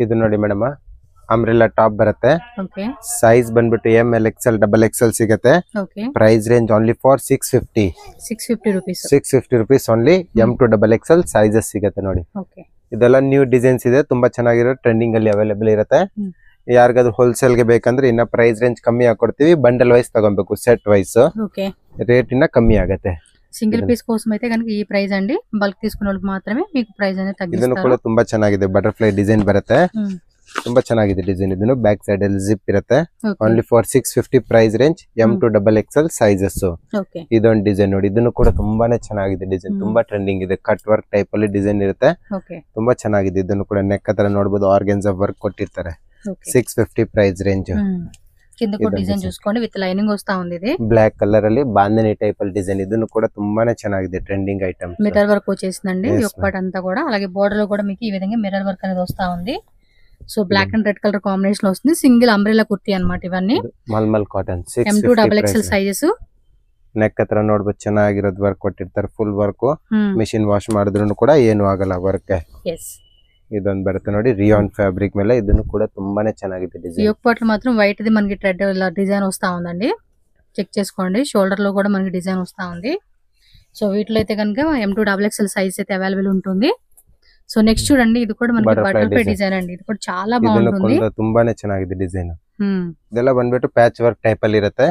ಇದು ನೋಡಿ madam umbrella top ಬರುತ್ತೆ. ಓಕೆ ಸೈಜ್ ಬಂದ್ಬಿಟ್ಟು ML XL XXL ಸಿಗುತ್ತೆ. Okay price range only for 650. 650 rupees. 650 rupees only. M to XXL sizes ಸಿಗುತ್ತೆ ನೋಡಿ. ಓಕೆ ಇದೆಲ್ಲ ನ್ಯೂ ಡಿಸೈನ್ಸ್ ಇದೆ, ತುಂಬಾ ಚೆನ್ನಾಗಿರೋ ಟ್ರೆಂಡಿಂಗ್ ಅಲ್ಲಿ ಅವೈಲೇಬಲ್ ಇರುತ್ತೆ. ಯಾರಿಗಾದ್ರೂ ಹೋಲ್ಸೇಲ್ ಗೆ ಬೇಕಂದ್ರೆ ಇನ್ನ ಪ್ರೈಸ್ ರೇಂಜ್ ಕಮ್ಮಿ ಹಾಕೊಡ್ತೀವಿ. ಬಂಡಲ್ ವೈಸ್ ತಗೊಬೇಕು, ಸೆಟ್ ವೈಸ್ ఓకే ರೇಟ್ ಇನ್ನ ಕಮ್ಮಿ ಆಗುತ್ತೆ. సింగిల్ పీస్ కోసం అయితే కనుక ఈ ప్రైస్ అండి, బల్క్ తీసుకున్న వాళ్ళకి మాత్రమే మీకు ప్రైస్ అనేది ಇದನ್ನು తగ్గిస్తారు. ಕೂಡ ತುಂಬಾ ಚೆನ್ನಾಗಿದೆ, ಬಟರ್ಫ್ಲೈ ಡಿಸೈನ್ ಬರುತ್ತೆ. ತುಂಬಾ ಚೆನ್ನಾಗಿದೆ ಡಿಸೈನ್. ಇದನ್ನು ಬ್ಯಾಕ್ ಸೈಡ್ ಅಲ್ಲಿ ಜಿಪ್ ಇರುತ್ತೆ. Only for 650 price range. M to XXL sizes. Okay ಇದೊಂದು ಡಿಸೈನ್ ನೋಡಿ, ಇದನ್ನು ಕೂಡ ತುಂಬಾನೇ ಚೆನ್ನಾಗಿದೆ ಡಿಸೈನ್. ತುಂಬಾ ಟ್ರೆಂಡಿಂಗ್ ಇದೆ, ಕಟ್ ವರ್ಕ್ ಟೈಪ್ ಅಲ್ಲಿ ಡಿಸೈನ್ ಇರುತ್ತೆ. ఓకే ತುಂಬಾ ಚೆನ್ನಾಗಿದೆ. ಇದನ್ನು ಕೂಡ ನೆಕ್ ಹತ್ರ ನೋಡಬಹುದು, ಆರ್ಗನ್ಜಾ ವರ್ಕ್ ಕೊಟ್ಟಿರ್ತಾರೆ. Okay 650 price range. కింద కూడా డిజైన్ చూసుకోండి, విత్ లైనింగ్ వస్తా ఉంది. ఇది బ్లాక్ కలర్ ಅಲ್ಲಿ బాందిని టైప్ ಅಲ್ಲಿ డిజైన్. ಇದನ್ನು కూడా ತುಂಬಾನೇ ಚೆನ್ನಾಗಿದೆ, ట్రెండింగ్ ఐటమ్. మిర్రర్ వర్క్ వచ్చేసిందండి ఒక్కటి అంతా కూడా. అలాగే బోర్డర్ లో కూడా మీకు ఈ విధంగా మిర్రర్ వర్క్ అనేది వస్తా ఉంది. So black and red colour combination లో వస్తుంది. సింగిల్ అంబ్రెల్లా కుర్తీ అన్నమాట ఇవన్నీ. Mulmul cotton M to XXL sizes. Neck ಹತ್ರ ನೋಡ್ಬೋದು ಚೆನ್ನಾಗಿರೋದು ವರ್ಕ್ ಕೊಟ್ಟಿರ್ತಾರೆ, ಫುಲ್ ವರ್ಕ್. ಮಿಷಿನ್ ವಾಶ್ ಮಾಡಿದ್ರು ಕೂಡ ಏನು ಆಗಲ್ಲ ವರ್ಕ್. ಇದೊಂದು ಬರುತ್ತೆ ನೋಡಿ, ರಿಯಾನ್ ಫ್ಯಾಬ್ರಿಕ್ ಮೇಲೆ. ಇದನ್ನು ಕೂಡ ತುಂಬಾನೇ ಚೆನ್ನಾಗಿದೆ ಡಿಸೈನ್. యోక్ పార్ట్ మాత్రం వైట్ ది మనకి థ్రెడ్ ఇలా డిజైన్ వస్తా ఉందండి, చెక్ చేసుకోండి. షోల్డర్ లో కూడా మనకి డిజైన్ వస్తా ఉంది. సో వీటిలో అయితే కనుక M to XXL సైజ్ అయితే అవైలబుల్ ఉంటుంది. సో నెక్స్ట్ చూడండి, ఇది కూడా మనకి బటర్ఫ్లై డిజైన్ అండి. ఇది కూడా చాలా బాగుంటుంది, ತುಂಬಾನೇ ಚೆನ್ನಾಗಿದೆ ಡಿಸೈನ್. ಇದೆಲ್ಲ ಬಂದ್ಬಿಟ್ಟು ಪ್ಯಾಚ್ ವರ್ಕ್ ಟೈಪ್ ಅಲ್ಲಿ ಇರುತ್ತೆ,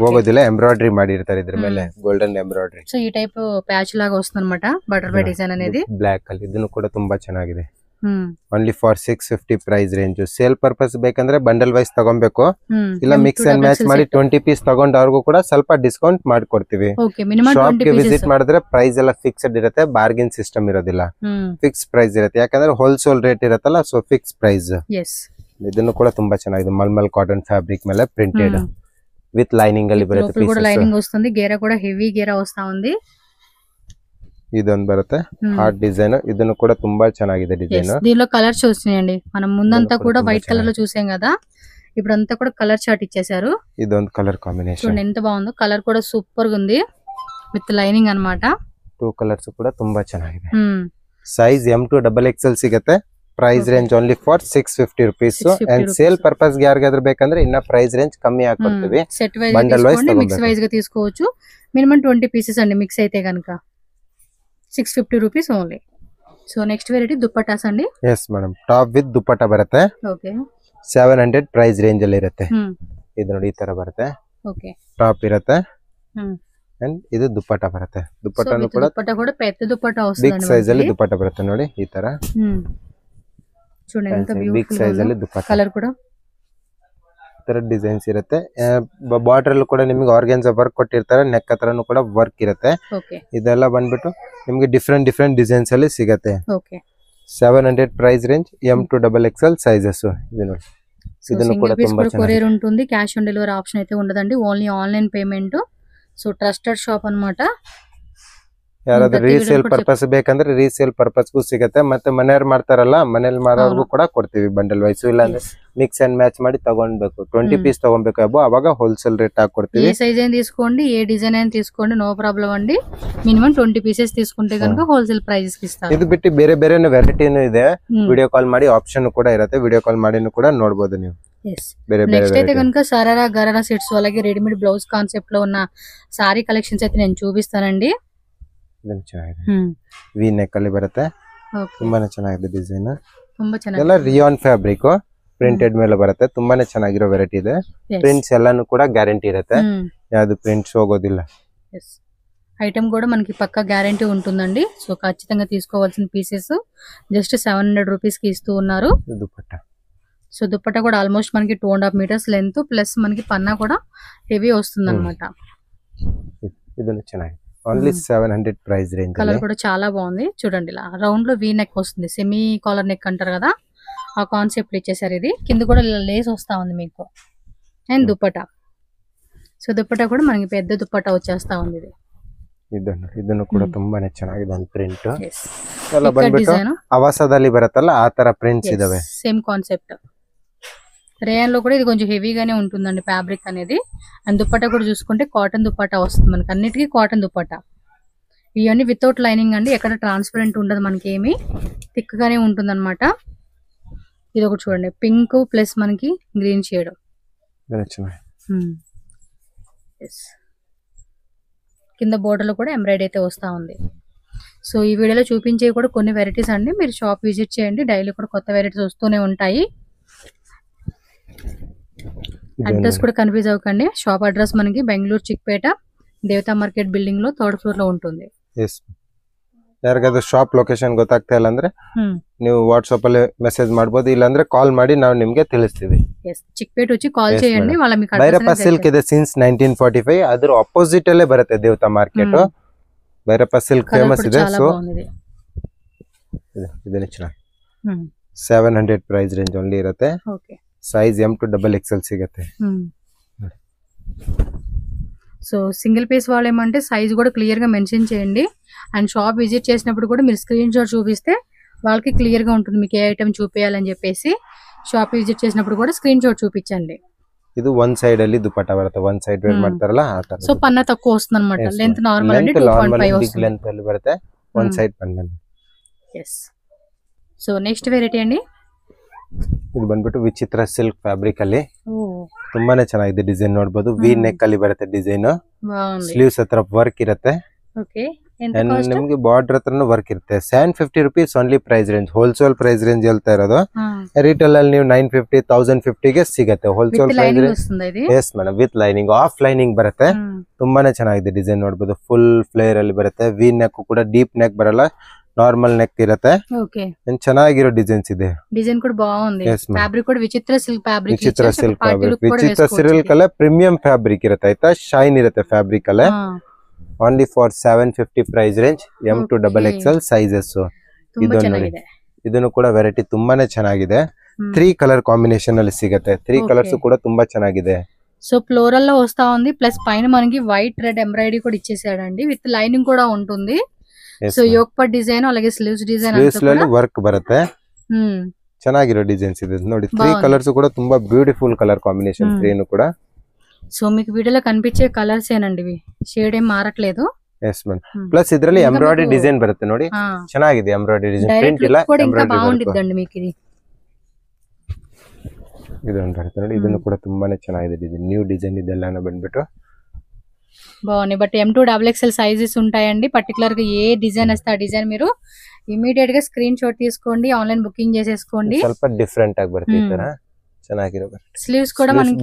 ಹೋಗೋದಿಲ್ಲ. ಎಂಬ್ರಾಯ್ಡರಿ ಮಾಡಿರ್ತಾರೆ ಇದ್ರ ಮೇಲೆ, ಗೋಲ್ಡನ್ ಎಂಬ್ರಾಯ್ಡರಿ. సో ఈ టైప్ ప్యాచ్ లాగా వస్తుంది అనమాట బటర్ఫ్లై డిజైన్ అనేది, ಬ್ಲಾಕ್ ಅಲ್ಲಿ. ಇದನ್ನು ಕೂಡ ತುಂಬಾ ಚೆನ್ನಾಗಿದೆ. Only for 650 price range. Sale purpose ಬೇಕಂದ್ರೆ ಬಂಡಲ್ ವೈಸ್ ತಗೊಬೇಕು, ಇಲ್ಲ ಮಿಕ್ಸ್ ಅಂಡ್ ಮ್ಯಾಚ್ ಮಾಡಿ 20 ಪೀಸ್ ತಗೊಂಡವ್ರಿಗೂ ಕೂಡ ಸ್ವಲ್ಪ ಡಿಸ್ಕೌಂಟ್ ಮಾಡ್ಕೊಡ್ತೀವಿ. ಶಾಪ್ ಗೆ ವಿಸಿಟ್ ಮಾಡಿದ್ರೆ ಪ್ರೈಸ್ ಎಲ್ಲ ಫಿಕ್ಸ್ಡ್ ಇರುತ್ತೆ, ಬಾರ್ಗಿನ್ ಸಿಸ್ಟಮ್ ಇರೋದಿಲ್ಲ. ಫಿಕ್ಸ್ ಪ್ರೈಸ್ ಇರುತ್ತೆ, ಯಾಕಂದ್ರೆ ಹೋಲ್ಸೇಲ್ ರೇಟ್ ಇರುತ್ತಲ್ಲ, ಸೊ ಫಿಕ್ಸ್ ಪ್ರೈಸ್. ಇದನ್ನು ಕೂಡ ತುಂಬಾ ಚೆನ್ನಾಗಿದೆ, ಮಲ್ಮಲ್ ಕಾಟನ್ ಫ್ಯಾಬ್ರಿಕ್ ಮೇಲೆ ಪ್ರಿಂಟೆಡ್ ವಿತ್ ಲೈನಿಂಗ್ ಅಲ್ಲಿ ಬರುತ್ತೆ. ಲೈನಿಂಗ್ వస్తుంది, గేరా కూడా హెవీ గేరా వస్తా ఉంది. ಇದೊಂದು ಬರುತ್ತೆ ಹಾರ್ಟ್ ಡಿಸೈನ್. ಇದನ್ನು ಕೂಡ ತುಂಬಾ ಚೆನ್ನಾಗಿದೆ ಡಿಸೈನ್. దీనిలో కలర్స్ చూస్తున్నాయండి, మనం ముందంతా కూడా వైట్ కలర్ లో చూసాం కదా, ఇప్పుడు అంతా కూడా కలర్ చార్ట్ ఇచ్చేసారు. ಇದೊಂದು కలర్ కాంబినేషన్ చూడండి ఎంత బాగుందో. కలర్ కూడా సూపర్ గా ఉంది, విత్ లైనింగ్ అన్నమాట. 2 కలర్స్ కూడా ತುಂಬಾ ಚೆನ್ನಾಗಿದೆ. ಸೈಜ್ M to XXL ಸಿಗುತ್ತೆ. Price range only for 650 rupees. And sale purpose ಗೆ ಯಾರಿಗಾದ್ರೂ ಬೇಕಂದ್ರೆ ಇನ್ನ ಪ್ರೈಸ್ ರೇಂಜ್ ಕಮ್ಮಿ ಹಾಕೊಡ್ತೀವಿ. సెట్ వైజ్ తీసుకోండి, మిక్స్ వైజ్ గా తీసుకోవచ్చు. మినిమం 20 పీసెస్ అండి మిక్స్ అయితే కనుక 650 rupees only. So next variety dupattas అండి. ఎస్ మేడం, ಟಾಪ್ ವಿತ್ ದುಪ್ಪಟ್ಟ ಬರುತ್ತೆ. ಓಕೆ 700 ಪ್ರೈಸ್ ರೇಂಜ್ ಅಲ್ಲಿ ಇರುತ್ತೆ. ಇದು ನೋಡಿ ಈ ತರ ಬರುತ್ತೆ. ಓಕೆ ಟಾಪ್ ಇರುತ್ತೆ ಅಂಡ್ ಇದು ದುಪ್ಪಟ್ಟ ಬರುತ್ತೆ. ದುಪ್ಪಟ್ಟನು ಕೂಡ పెద్ద దుప్పట్టా వస్తుంది, ಬಿಗ್ ಸೈಜ್ ಅಲ್ಲಿ ದುಪ್ಪಟ್ಟ ಬರುತ್ತೆ ನೋಡಿ ಈ ತರ. చూడండి ఎంత ಬಿಗ್ బ్యూటిఫుల్ ಸೈಜ್ ಅಲ್ಲಿ ದುಪ್ಪಟ್ಟ. కలర్ కూడా ತರ ಡಿಸೈನ್ಸ್ ಇರುತ್ತೆ. ಬಾರ್ಡರ್ ಅಲ್ಲೂ ಕೂಡ ನಿಮಗೆ ಆರ್ಗನ್ಜಾ ವರ್ಕ್ ಕೊಟ್ಟಿರ್ತಾರೆ, ನೆಕ್ ಹತ್ರನೂ ಕೂಡ ವರ್ಕ್ ಇರುತ್ತೆ. ಇದೆಲ್ಲ ಬಂದ್ಬಿಟ್ಟು ನಿಮಗೆ ಡಿಫ್ರೆಂಟ್ ಡಿಸೈನ್ಸ್ ಅಲ್ಲಿ ಸಿಗುತ್ತೆ. 700 price range. M to XXL sizes. ಇದು ನೋಡಿ, ಇದನ್ನು ಕೂಡ ತುಂಬಾ ಚೆನ್ನಾಗಿದೆ. కొరియర్ ఉంటుంది, క్యాష్ ఆన్ డెలివరీ ఆప్షన్ అయితే ఉండదండి, only online payment. So trusted shop అన్నమాట. ಯಾರಾದ್ರೂ ರೀಸೇಲ್ ಪರ್ಪಸ್ ಬೇಕಂದ್ರೆ ರೀಸೇಲ್ ಪರ್ಪಸ್ಗೂ ಸಿಗುತ್ತೆ. ಮತ್ತೆ ಮನೆಯವ್ರು ಮಾಡ್ತಾರಲ್ಲ, ಮನೇಲಿ ಮಾಡೋರ್ಗು ಕೂಡ ಕೊಡ್ತೀವಿ ಬಂಡಲ್ ವೈಸ್. ಇಲ್ಲ ಅಂದ್ರೆ ಮಿಕ್ಸ್ ಅಂಡ್ ಮ್ಯಾಚ್ ಮಾಡಿ ತಗೊಳ್ಬೇಕು, 20 ಪೀಸ್ ತಗೊಬೇಕು ಅವಾಗ ಹೋಲ್ಸೇಲ್ ರೇಟ್ ಹಾಕೊಡ್ತೀವಿ. ఏ సైజ్ అయినా తీసుకోండి, ఏ డిజైన్ అయినా తీసుకోండి, నో ప్రాబ్లం అండి. మినిమం 20 పీసెస్ తీసుకుంటే కనుక హోల్సేల్ ప్రైజెస్ కి ఇస్తారు. ಇದು ಬಿಟ್ಟು ಬೇರೆ ಬೇರೆ ವೆರೈಟಿನೂ ಇದೆ, ವಿಡಿಯೋ ಕಾಲ್ ಮಾಡಿ ಆಪ್ಷನ್ ಕೂಡ ಇರುತ್ತೆ. ವಿಡಿಯೋ ಕಾಲ್ ಮಾಡಿನೂ ಕೂಡ ನೋಡಬಹುದು ನೀವು. నెక్స్ట్ అయితే కనుక సరారా గరారా సెట్స్, అలాగే రెడీమేడ్ బ్లౌజ్ కాన్సెప్ట్ లో ఉన్న సారీ కలెక్షన్స్ అయితే నేను చూపిస్తానండి. ವಿ ನೆಕ್ ಅಲ್ಲಿ ಬರುತ್ತೆ, ತುಂಬಾನೇ ಚೆನ್ನಾಗಿದೆ ಡಿಸೈನ್. ತುಂಬಾ ಚೆನ್ನಾಗಿದೆ. ಎಲ್ಲ ರಿಯಾನ್ ಫ್ಯಾಬ್ರಿಕ್ ಪ್ರಿಂಟೆಡ್ ಮೇಲೆ ಬರುತ್ತೆ. ತುಂಬಾನೇ ಚೆನ್ನಾಗಿರೋ ವೆರೈಟಿ ಇದೆ. ಪ್ರಿಂಟ್ಸ್ ಎಲ್ಲಾನು ಕೂಡ ಗ್ಯಾರಂಟಿ ಇರುತ್ತೆ, ಯಾವ್ದು ಪ್ರಿಂಟ್ಸ್ ಹೋಗೋದಿಲ್ಲ. ఐటమ్ కూడా మనకి పక్కా గ్యారంటీ ఉంటుందండి. సో ఖచ్చితంగా తీసుకోవాల్సిన పీసెస్ జస్ట్ 700 రూపీస్ కి ఇస్తూ ఉన్నారు. దుపట్టా. సో దుపట్టా కూడా ఆల్మోస్ట్ మనకి 2.5 మీటర్స్ లెంత్ ప్లస్ మనకి పన్నా కూడా హెవీ వస్తుంది అనమాట. ఇది ಚೆನ್ನಾಗಿದೆ. Only 700 price range. కలర్ కూడా చాలా బాగుంది చూడండి. ఇలా రౌండ్ లో వీ నెక్ వస్తుంది, సెమీ కాలర్ నెక్ అంటారు కదా, ఆ కాన్సెప్ట్ ఇచ్చేసారు. ఇది కింద కూడా లేస్ వస్తా ఉంది మీకు. అండ్ దుపట్టా. సో దుపట్టా కూడా మనకి పెద్ద దుపట్టా వచ్చేస్తా ఉంది. ఇది ಇದನ್ನು ಕೂಡ ತುಂಬಾನೇ ಚೆನ್ನಾಗಿದೆ ಪ್ರಿಂಟ್. ಎಲ್ಲ ಬಂದ್ಬಿಟ್ಟು ಅವಸದಲ್ಲಿ ಬರುತ್ತಲ್ಲ ಆ ತರ ಪ್ರಿಂಟ್ಸ್ ಇದಾವೆ. Same concept. రేయన్ లో కూడా ఇది కొంచెం హెవీగానే ఉంటుందండి ఫ్యాబ్రిక్ అనేది. అండ్ దుపట్టా కూడా చూసుకుంటే కాటన్ దుపట్టా వస్తుంది మనకి, అన్నిటికీ కాటన్ దుపట్టా. ఇవన్నీ వితౌట్ లైనింగ్ అండి, ఎక్కడ ట్రాన్స్పరెంట్ ఉండదు మనకి, ఏమి థిక్ గానే ఉంటుంది అనమాట. ఇది ఒకటి చూడండి, పింక్ ప్లస్ మనకి గ్రీన్ షేడ్. కింద బోర్డర్ లో కూడా ఎంబ్రాయిడరీ అయితే వస్తా ఉంది. సో ఈ వీడియోలో చూపించే కూడా కొన్ని వెరైటీస్ అండి, మీరు షాప్ విజిట్ చేయండి, డైలీ కూడా కొత్త వెరైటీస్ వస్తూనే ఉంటాయి. అడ్రస్ కూడా కన్ఫ్యూజ్ అవ్వకండి. షాప్ అడ్రస్ మనకి బెంగళూరు చిక్పేట ದೇವತಾ ಮಾರ್ಕೆಟ್ ಬಿಲ್ಡಿಂಗ್ లో 3rd ಫ್ಲೋರ್ లో ఉంటుంది. ಎಸ್ ಯಾರಿಗಾದ್ರೂ ಶಾಪ್ ಲೊಕೇಶನ್ ಗೊತ್ತಾಗ್ತಾ ಇಲ್ಲ ಅಂದ್ರೆ ನೀವು ವಾಟ್ಸ್ಆಪ್ ಅಲ್ಲಿ ಮೆಸೇಜ್ ಮಾಡಬಹುದು, ಇಲ್ಲ ಅಂದ್ರೆ ಕಾಲ್ ಮಾಡಿ ನಾವು ನಿಮಗೆ ತಿಳಿಸ್ತೀವಿ. ಎಸ್ ಚಿಕ್ಪೇಟ್ వచ్చి ಕಾಲ್ చేయండి, వాళ్ళ మీకు అడ్రస్ ಭೈರಪ್ಪ ಸಿಲ್ಕ್ ಇದೆ ಸಿನ್ಸ್ 1945, ಅದರ ಅಪೋಸಿಟ್ ಅಲ್ಲೇ ಬರುತ್ತೆ ದೇವತಾ ಮಾರ್ಕೆಟ್. ಭೈರಪ್ಪ ಸಿಲ್ಕ್ ಫೇಮಸ್ ಇದೆ. ಸೊ ಇದನ್ನ ಚೆನ್ನಾಗಿ 700 ಪ್ರೈಸ್ ರೇಂಜ್ ಓನ್ಲಿ ಇರುತ್ತೆ. Okay, size M to XXL ಸಿಗುತ್ತೆ. సో సింగిల్ పీస్ వాళ్ళు ఏమంటే సైజ్ కూడా క్లియర్ గా మెన్షన్ చేయండి. అండ్ షాప్ విజిట్ చేసినప్పుడు కూడా మీరు స్క్రీన్ షాట్ చూపిస్తే వాళ్ళకి క్లియర్ గా ఉంటుంది మీకు ఏ ఐటమ్ చూపించాలని చెప్పేసి. షాప్ విజిట్ చేసినప్పుడు కూడా స్క్రీన్ షాట్ చూపించండి. ಇದು ಒನ್ ಸೈಡ್ ಅಲ್ಲಿ ದುಪಟ್ಟ ಬರುತ್ತೆ, ಒನ್ ಸೈಡ್ ವೇರ್ ಮಾಡ್ತಾರಲ್ಲ ಆ ತರ. సో పన్న తక్కువ వస్తుంది అన్నమాట. లెంత్ నార్మల్ అంటే 2.5 వస్తుంది. లెంత్ ಅಲ್ಲಿ ಬರುತ್ತೆ, ಒನ್ ಸೈಡ್ ಪನ್ನ. yes. సో నెక్స్ట్ వెరైటీ అండి, ಇದು ಬಂದ್ಬಿಟ್ಟು ವಿಚಿತ್ರ ಸಿಲ್ಕ್ ಫ್ಯಾಬ್ರಿಕ್ ಅಲ್ಲಿ ತುಂಬಾನೇ ಚೆನ್ನಾಗಿದೆ. ಡಿಸೈನ್ ನೋಡಬಹುದು, ವಿ ನೆಕ್ ಅಲ್ಲಿ ಬರುತ್ತೆ ಡಿಸೈನ್. ಸ್ಲೀವ್ಸ್ ಹತ್ರ ವರ್ಕ್ ಇರುತ್ತೆ. ಓಕೆ, ನಿಮ್ಗೆ ಬಾರ್ಡರ್ ಹತ್ರನು ವರ್ಕ್ ಇರುತ್ತೆ. 750 rupees only price range. Wholesale price range ಹೇಳ್ತಾ ಇರೋದು. ರಿಟೇಲ್ ಅಲ್ಲಿ ನೀವು 950 1050 ಗೆ ಸಿಗುತ್ತೆ wholesale price range. Yes madam, with lining, of lining ಬರುತ್ತೆ. ತುಂಬಾನೇ ಚೆನ್ನಾಗಿದೆ ಡಿಸೈನ್ ನೋಡಬಹುದು. ಫುಲ್ ಫ್ಲೇರ್ ಅಲ್ಲಿ ಬರುತ್ತೆ. ವಿ ನೆಕ್ ಕೂಡ ಡೀಪ್ ನೆಕ್ ಬರಲ್ಲ, ನಾರ್ಮಲ್ ನೆಕ್ ಇರುತ್ತೆ. ಓಕೆ, ಚೆನ್ನಾಗಿರೋ ಡಿಸೈನ್ಸ್ ಇದೆ. ಡಿಸೈನ್ ಕೂಡ ಬಾగుంది. ಫ್ಯಾಬ್ರಿಕ್ ಕೂಡ vichitra silk fabric. Vichitra silk fabric, vichitra silk ಅಲ್ಲ, ಪ್ರೀಮಿಯಂ ಫ್ಯಾಬ್ರಿಕ್ ಇರುತ್ತೆ ಆಯ್ತಾ, ಶೈನ್ ಇರುತ್ತೆ ಫ್ಯಾಬ್ರಿಕ್ ಅಲ್ಲ. Only for 750 price range, M to XXL sizes. ಇದನ್ನು ಕೂಡ ವೆರೈಟಿ ತುಂಬಾನೇ ಚೆನ್ನಾಗಿದೆ. 3 ಕಲರ್ ಕಾಂಬಿನೇಷನ್ ಅಲ್ಲಿ ಸಿಗುತ್ತೆ. 3 ಕಲರ್ಸ್ ಕೂಡ ತುಂಬಾ ಚೆನ್ನಾಗಿದೆ. సో ఫ్లోరల్ లో వస్తా ఉంది, ప్లస్ పైన మనకి వైట్ రెడ్ ఎంబ్రాయిడరీ కూడా ఇచ్చేసాడండి, విత్ లైనింగ్ కూడా ఉంటుంది. సో యోక్ పట్ డిజైన్ అలాగే స్లీవ్స్ డిజైన్ ವರ್ಕ್ ಬರುತ್ತೆ. ಚೆನ್ನಾಗಿರೋ ಡಿಸೈನ್ಸ್ ಇದೆ ನೋಡಿ. 3 ಕಲರ್ಸ್ ಕೂಡ ತುಂಬಾ ಬ್ಯೂಟಿಫುಲ್ ಕಲರ್ ಕಾಂಬಿನೇಷನ್. 3 ಕೂಡ. సో మీకు వీడియోలో కనిపించే కలర్స్ ఏనండి, ఇవి షేడ్ ఏం మారట్లేదు. Yes madam. ప్లస్ ఇದ್ರಲ್ಲಿ ఎంబ్రాయిడరీ డిజైన్ బರುತ್ತೆ ನೋಡಿ, ಚೆನ್ನಾಗಿದೆ ಎಂಬ್ರಾయిಡరీ ಡಿಸೈನ್. ಪ್ರಿಂಟ್ ಇಲ್ಲ, ಎಂಬ್ರಾಯಿಡರಿ బాగుంటుందండి మీకు ఇది. ಇದು ಬರುತ್ತೆ ನೋಡಿ, ಇದನ್ನು ಕೂಡ ತುಂಬಾನೇ ಚೆನ್ನಾಗಿದೆ ಡಿಸೈನ್. ನ್ಯೂ ಡಿಸೈನ್ ಇದೆಲ್ಲನ ಬಂದ್ಬಿಟ್ಟು బాగున్నాయి. But M to XXL sizes ఉంటాయండి. పర్టికులర్ గా ఏ డిజైన్ వస్తే ఆ డిజైన్ మీరు ఇమిడియట్ గా స్క్రీన్ షాట్ తీసుకోండి, ఆన్లైన్ బుకింగ్ చేసేసుకోండి. ಸ್ವಲ್ಪ ಡಿಫರೆಂಟ್ ಆಗಿ ಬರುತ್ತೆ ಈ ತರ. ಚೆನ್ನಾಗಿರೋ స్లీవ్స్ కూడా మనకి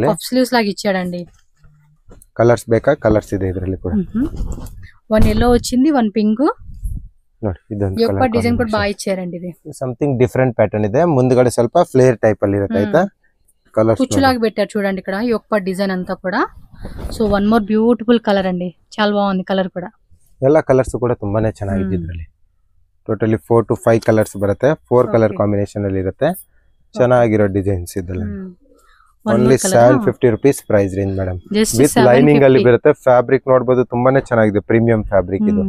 పఫ్ స్లీవ్స్ లాగా ఇచ్చాడండి. కలర్స్ ಬೇಕಾ? కలర్స్ ಇದೆ ಇದರಲ್ಲಿ ಕೂಡ. వన్ yellow వచ్చింది, వన్ పింక్. ನೋಡಿ, ಇದೊಂದು కలర్ డిజైన్ కూడా బాగా ఇచ్చారండి. ఇది సంథింగ్ డిఫరెంట్ ప్యాటర్న్ ಇದೆ. ముందుగಡೆ ಸ್ವಲ್ಪ ఫ్లేర్ టైప్ ಅಲ್ಲಿ ಇರುತ್ತೆ ಆಯ್ತಾ. కలర్స్ కుచ్చులాగా పెట్టారు చూడండి ఇక్కడ యొక్క డిజైన్ అంతా కూడా. So one more beautiful colour అండి, చాలా బాగుంది కలర్ కూడా. ಎಲ್ಲ ಕಲರ್ಸ್ ಕೂಡ ತುಂಬಾನೇ ಚೆನ್ನಾಗಿದೆ ಇದರಲ್ಲಿ. ಟೋಟಲಿ 4 to 5 ಕಲರ್ಸ್ ಬರುತ್ತೆ. 4 ಕಲರ್ ಕಾಂಬಿನೇಷನ್ ಅಲ್ಲಿ ಇರುತ್ತೆ. ಚೆನ್ನಾಗಿರೋ ಡಿಸೈನ್ಸ್ ಇದೆಲ್ಲ. Only 750 rupees price range madam. With lining ಅಲ್ಲಿ ಬರುತ್ತೆ. ಫ್ಯಾಬ್ರಿಕ್ ನೋಡಬಹುದು, ತುಂಬಾನೇ ಚೆನ್ನಾಗಿದೆ. ಪ್ರೀಮಿಯಂ ಫ್ಯಾಬ್ರಿಕ್ ಇದು.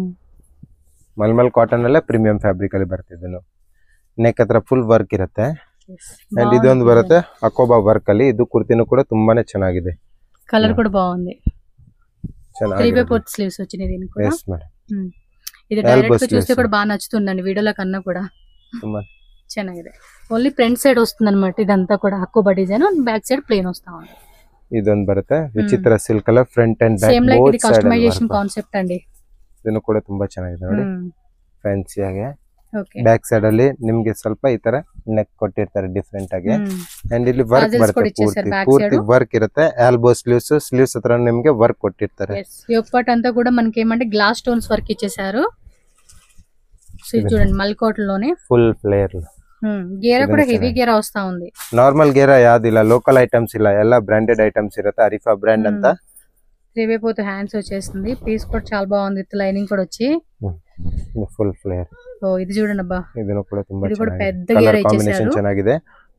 ಮಲ್ಮಲ್ ಕಾಟನ್ ಅಲ್ಲೇ ಪ್ರೀಮಿಯಂ ಫ್ಯಾಬ್ರಿಕ್ ಅಲ್ಲಿ ಬರುತ್ತೆ. ಇದನ್ನು ನೆಕ್ ಹತ್ರ ಫುಲ್ ವರ್ಕ್ ಇರುತ್ತೆ. ಅಂಡ್ ಇದೊಂದು ಬರುತ್ತೆ ಅಕೋಬಾ ವರ್ಕ್ ಅಲ್ಲಿ. ಇದು ಕುರ್ತಿನೂ ಕೂಡ ತುಂಬಾನೇ ಚೆನ್ನಾಗಿದೆ. కలర్ కూడా బాగుంది. ಚೆನ್ನಾಗಿದೆ. 3/4 స్లీవ్స్ వచ్చినాయి దీనికి కూడా. yes madam. ఇది డైరెక్ట్ గా చూస్తే కూడా బాగా నచ్చుతుందండి, వీడియోలో కన్నా కూడా ಚೆನ್ನಾಗಿದೆ. ఓన్లీ ఫ్రంట్ సైడ్ వస్తుంది అన్నమాట ఇదంతా కూడా అకోబా డిజైన్, బ్యాక్ సైడ్ ప్లేన్ వస్తా ఉంది. ಇದೊಂದು ಬರುತ್ತೆ ವಿಚಿತ್ರ ಸಿಲ್ಕ್ ಅಲ್ಲ, front and back same like ಇದು ಕಸ್ಟಮೈಸೇಷನ್ ಕಾನ್ಸೆಪ್ಟ್ ಅಂడి. ಇದನ್ನು ಕೂಡ ತುಂಬಾ ಚೆನ್ನಾಗಿದೆ ನೋಡಿ, ಫ್ಯಾನ್ಸಿ ಆಗಿ. ಓಕೆ, ಬ್ಯಾಕ್ ಸೈಡ್ ಅಲ್ಲಿ ನಿಮಗೆ ಸ್ವಲ್ಪ ಈ ತರ ನೆಕ್ ಕೊಟ್ಟಿರ್ತಾರೆ ಡಿಫರೆಂಟ್ ಆಗಿ. ಅಂಡ್ ಇಲ್ಲಿ ವರ್ಕ್ ಬರುತ್ತೆ, ಪೂರ್ತಿ ವರ್ಕ್ ಇರುತ್ತೆ. ಎಲ್ಬೋ ಸ್ಲೀವ್ಸ್ ಹತ್ರ ನಿಮಗೆ ವರ್ಕ್ ಕೊಟ್ಟಿರ್ತಾರೆ. ಯೋಪಾಟ್ ಅಂತ కూడా మనకి ఏమంటే గ్లాస్ స్టోన్స్ వర్క్ ఇచ్చేసారు. సో ఇది చూడండి మల్కోట్ లోనే ఫుల్ ఫ్లేర్. గేరా కూడా హెవీ గేరా వస్తా ఉంది. నార్మల్ గేరా యాదిಲ್ಲ, లోకల్ ఐటమ్స్ ಇಲ್ಲ, ಎಲ್ಲ బ్రాండెడ్ ఐటమ్స్ ఇರುತ್ತೆ. అరిఫా బ్రాండ్ ಅಂತ. 3/4 హ్యాండ్స్ వచ్చేస్తుంది. పీస్ కూడా చాలా బాగుంది, విత్ లైనింగ్ కూడా వచ్చి ఫుల్ ఫ్లేర్. ఓ ఇది చూడండి అబ్బా, ಇದನ್ನು ಕೂಡ ತುಂಬಾ ఇది కూడా పెద్ద ಕಲರ್ గేరా ಕಾಂಬಿನೇಷನ್ ఇచ్చేసారు. ಚೆನ್ನಾಗಿದೆ.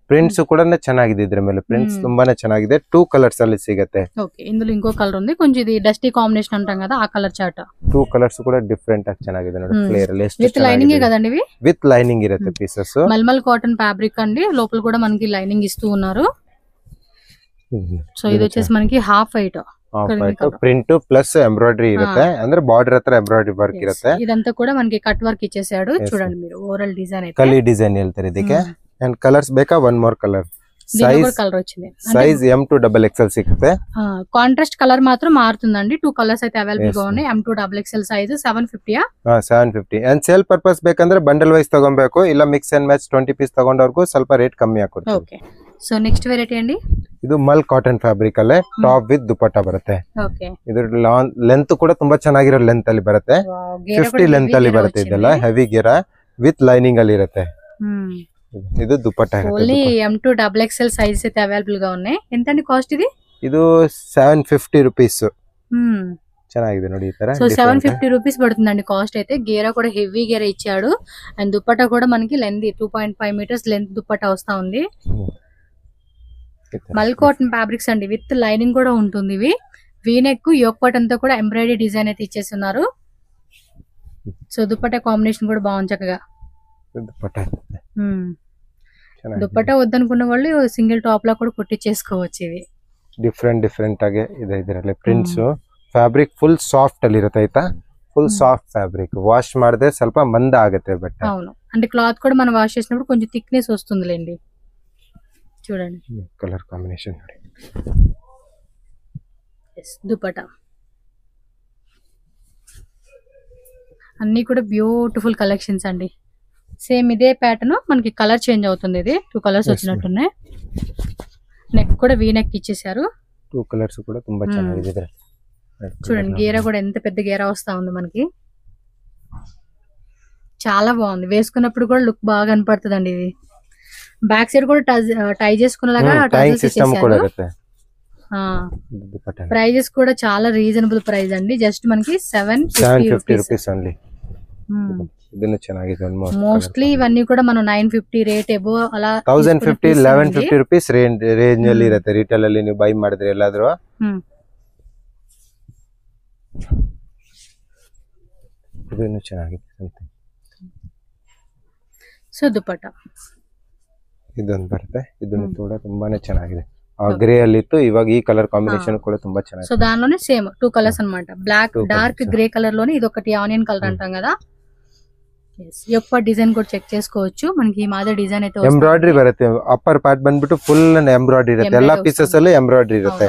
ಪ್ರಿಂಟ್ಸ್ ಕೂಡ ಚೆನ್ನಾಗಿದೆ. ಇದ್ರ ಮೇಲೆ ಪ್ರಿಂಟ್ಸ್ ತುಂಬಾನೇ ಚೆನ್ನಾಗಿದೆ. 2 ಕಲರ್ಸ್ ಅಲ್ಲಿ ಸಿಗುತ್ತೆ. ఓకే, ఇందులో ఇంకో కలర్ ఉంది, కొంచెం ఇది డస్టీ కాంబినేషన్ అంటాం కదా, ఆ కలర్ చార్ట్. 2 కలర్స్ కూడా డిఫరెంట్ ఆಗಿ ಚೆನ್ನಾಗಿದೆ ನೋಡಿ. ಫ್ಲೇರ್ ಅಲ್ಲಿ విత్ లైనింగ్ కదండి ఇవి. విత్ లైనింగ్ ఇರುತ್ತೆ పీసెస్. మల్మల్ కాటన్ ఫ్యాబ్రిక్ అండి, లోపల కూడా మనకి లైనింగ్ ఇస్తూ ఉన్నారు. సో ఇది వచ్చేసి మనకి half white print plus embroidery ಇರುತ್ತೆ. ಅಂದ್ರೆ ಬಾರ್ಡರ್ ಹತ್ರ ಎಂಬ್ರಾಯ್ಡರಿ ವರ್ಕ್ ಇರುತ್ತೆ. ఇదంతా కూడా మనకి కట్ వర్క్ ఇచ్చేసాడు. చూడండి మీరు ఓవరాల్ డిజైన్ అయితే ಕಲಿ ಡಿಸೈನ್ ಹೇಳ್ತಾರೆ ಇದಕ್ಕೆ. ಅಂಡ್ ಕಲರ್ಸ್ ಬೇಕಾ ಒನ್ ಮೋರ್ ಕಲರ್ కలర్ వచ్చింది సైజ్ M2XXL సిక్కుతే కాంట్రాస్ట్ కలర్ మాత్రం మారుతుందండి 2 కలర్స్ అయితే అవైలబుల్ గా ఉన్నాయి M2XXL size 750 750 and sale purpose ಬೇಕಂದ್ರೆ ಬಂಡಲ್ ವೈಸ್ ತಗೊಬೇಕು ಇಲ್ಲ ಮಿಕ್ಸ್ ಅಂಡ್ ಮ್ಯಾಚ್ 20 ಪೀಸ್ ತಗೊಂಡವರೆಗೂ ಸ್ವಲ್ಪ ರೇಟ್ ಕಮ್ಮಿ ಹಾಕೊಡ್ತೀವಿ ಓಕೆ ಸೊ ನೆಕ್ಸ್ಟ್ ವೆರೈಟಿ ಅಂడి ಇದು ಮಲ್ ಕಾಟನ್ ಫ್ಯಾಬ್ರಿಕ್ ಅಲ್ಲೇ ಟಾಪ್ ವಿತ್ ದುಪಟ್ಟಾ ಬರುತ್ತೆ ಓಕೆ ಇದ್ರ ಲೆಂತ್ ಕೂಡ ತುಂಬಾ ಚೆನ್ನಾಗಿರೋ ಲೆಂತ್ ಅಲ್ಲಿ ಬರುತ್ತೆ 50 ಲೆಂತ್ ಅಲ್ಲಿ ಬರುತ್ತೆ ಇದೆಲ್ಲ ಹೆವಿ ಗೆರಾ ವಿತ್ ಲೈನಿಂಗ್ ಅಲ್ಲಿ ಇರುತ್ತೆ ಇದು ದುಪಟ್ಟಾ ಓನ್ಲಿ M2XXL ಸೈಜ್ అయితే ಅವೈಲಬಲ್ గా ఉన్నాయి ఎంత అండి కాస్ట్ ఇది ಇದು 750 రూపీస్ ಚೆನ್ನಾಗಿದೆ ನೋಡಿ ಈ ತರ సో 750 రూపీస్ పడుతుందండి కాస్ట్ అయితే గేరా కూడా హెవీ గేరా ఇచ్చాడు అండ్ దుపట్టా కూడా మనకి లెంత్ 2.5 మీటర్స్ లెంత్ దుపట్టా వస్తా ఉంది మల్ కాటన్ ఫ్యాబ్రిక్స్ అండి విత్ లైనింగ్ కూడా ఉంటుంది ఇవి వీనెక్ యోక్ పార్ట్ అంతా కూడా ఎంబ్రాయిడరీ డిజైన్ అయితే ఇచ్చేస్తున్నారు సో దుపట్టా కాంబినేషన్ కూడా బాగుంది చక్కగా దుపట్టా వద్దనుకున్న వాళ్ళు సింగిల్ టాప్ లా కూడా కుట్టించేసుకోవచ్చు ఇవి ಡಿಫ್ರೆಂಟ್ ಆಗಿ ಇದೆ ಇದರಲ್ಲಿ ಪ್ರಿಂಟ್ಸ್ ಫ್ಯಾಬ್ರಿಕ್ ಫುಲ್ ಸಾಫ್ಟ್ ಅಲ್ಲಿ ಇರುತ್ತೆ ಆಯ್ತಾ ಫುಲ್ ಸಾಫ್ಟ್ ಫ್ಯಾಬ್ರಿಕ್ ವಾಶ್ ಮಾಡಿದ್ರೆ ಸ್ವಲ್ಪ ಮಂದ ಆಗುತ್ತೆ ಬಟ್ಟೆ అవును అంటే క్లాత్ కూడా మనం వాష్ చేసినప్పుడు కొంచెం థిక్నెస్ వస్తుందిలేండి చూడండి కలర్ కాంబినేషన్ ನೋಡಿ yes దుపట్టా అన్ని కూడా బ్యూటిఫుల్ కలెక్షన్స్ అండి సేమ్ ఇదే ప్యాటర్న్ మనకి కలర్ చేంజ్ అవుతుంది ఇది 2 కలర్స్ వచ్చినట్టున్నాయి నెక్ కూడా వీ నెక్ ఇచ్చేసారు 2 కలర్స్ కూడా ತುಂಬಾ ಚೆನ್ನಾಗಿದೆ చూడండి గేరా కూడా ఎంత పెద్ద గేరా వస్తా ఉంది మనకి చాలా బాగుంది వేసుకున్నప్పుడు కూడా లుక్ బాగా కనపడుతుందండి ఇది బ్యాక్ సైడ్ కూడా టై చేసుకునేలాగా టజల్స్ ఇచ్చేసారు ప్రైజెస్ కూడా చాలా రీజనబుల్ ప్రైస్ అండి జస్ట్ మనకి 750 రూపీస్ ఓన్లీ ಇದನ್ನ ಚೆನ್ನಾಗಿದೆ మోస్ట్లీ ఇవన్నీ కూడా మనం 950 రేట్ ఎబో అలా 1050 1150 ರೂಪೀಸ್ ರೇಂಜ್ ಅಲ್ಲಿ ಇರುತ್ತೆ ರಿಟೇಲ್ ಅಲ್ಲಿ ನೀವು ಬೈ ಮಾಡಿದ್ರೆ ಎಲ್ಲಾದ್ರೂ ಇದನ್ನ ಚೆನ್ನಾಗಿದೆ ಅಂತ ಸೊ ದುಪಟ್ಟಾ ಇದೊಂದು ಬರುತ್ತೆ ಇದನ್ನು ಕೂಡ ತುಂಬಾನೇ ಚೆನ್ನಾಗಿದೆ ಗ್ರೇ ಅಲ್ಲಿ ಇತ್ತು ಇವಾಗ ಈ ಕಲರ್ ಕಾಂಬಿನೇಷನ್ ಕೂಡ ತುಂಬಾ ಚೆನ್ನಾಗಿದೆ సో దానిలోనే సేమ్ 2 కలర్స్ అన్నమాట బ్లాక్ డార్క్ గ్రే కలర్ లోనే ఇది ఒకటి ఆనియన్ కలర్ అంటాం కదా యొక్క డిజైన్ కూడా చెక్ చేసుకోవచ్చు మనకి ఈ మాదిరి డిజైన్ అయితే ఎంబ్రాయిడరీ ಬರುತ್ತೆ అప్పర్ పార్ట్ ಬಂದ್ಬಿಟ್ಟು ఫుల్ ఎంబ్రాయిడరీ ఇರುತ್ತೆ ಎಲ್ಲಾ పీసెస్ ಅಲ್ಲಿ ఎంబ్రాయిడరీ ఇರುತ್ತೆ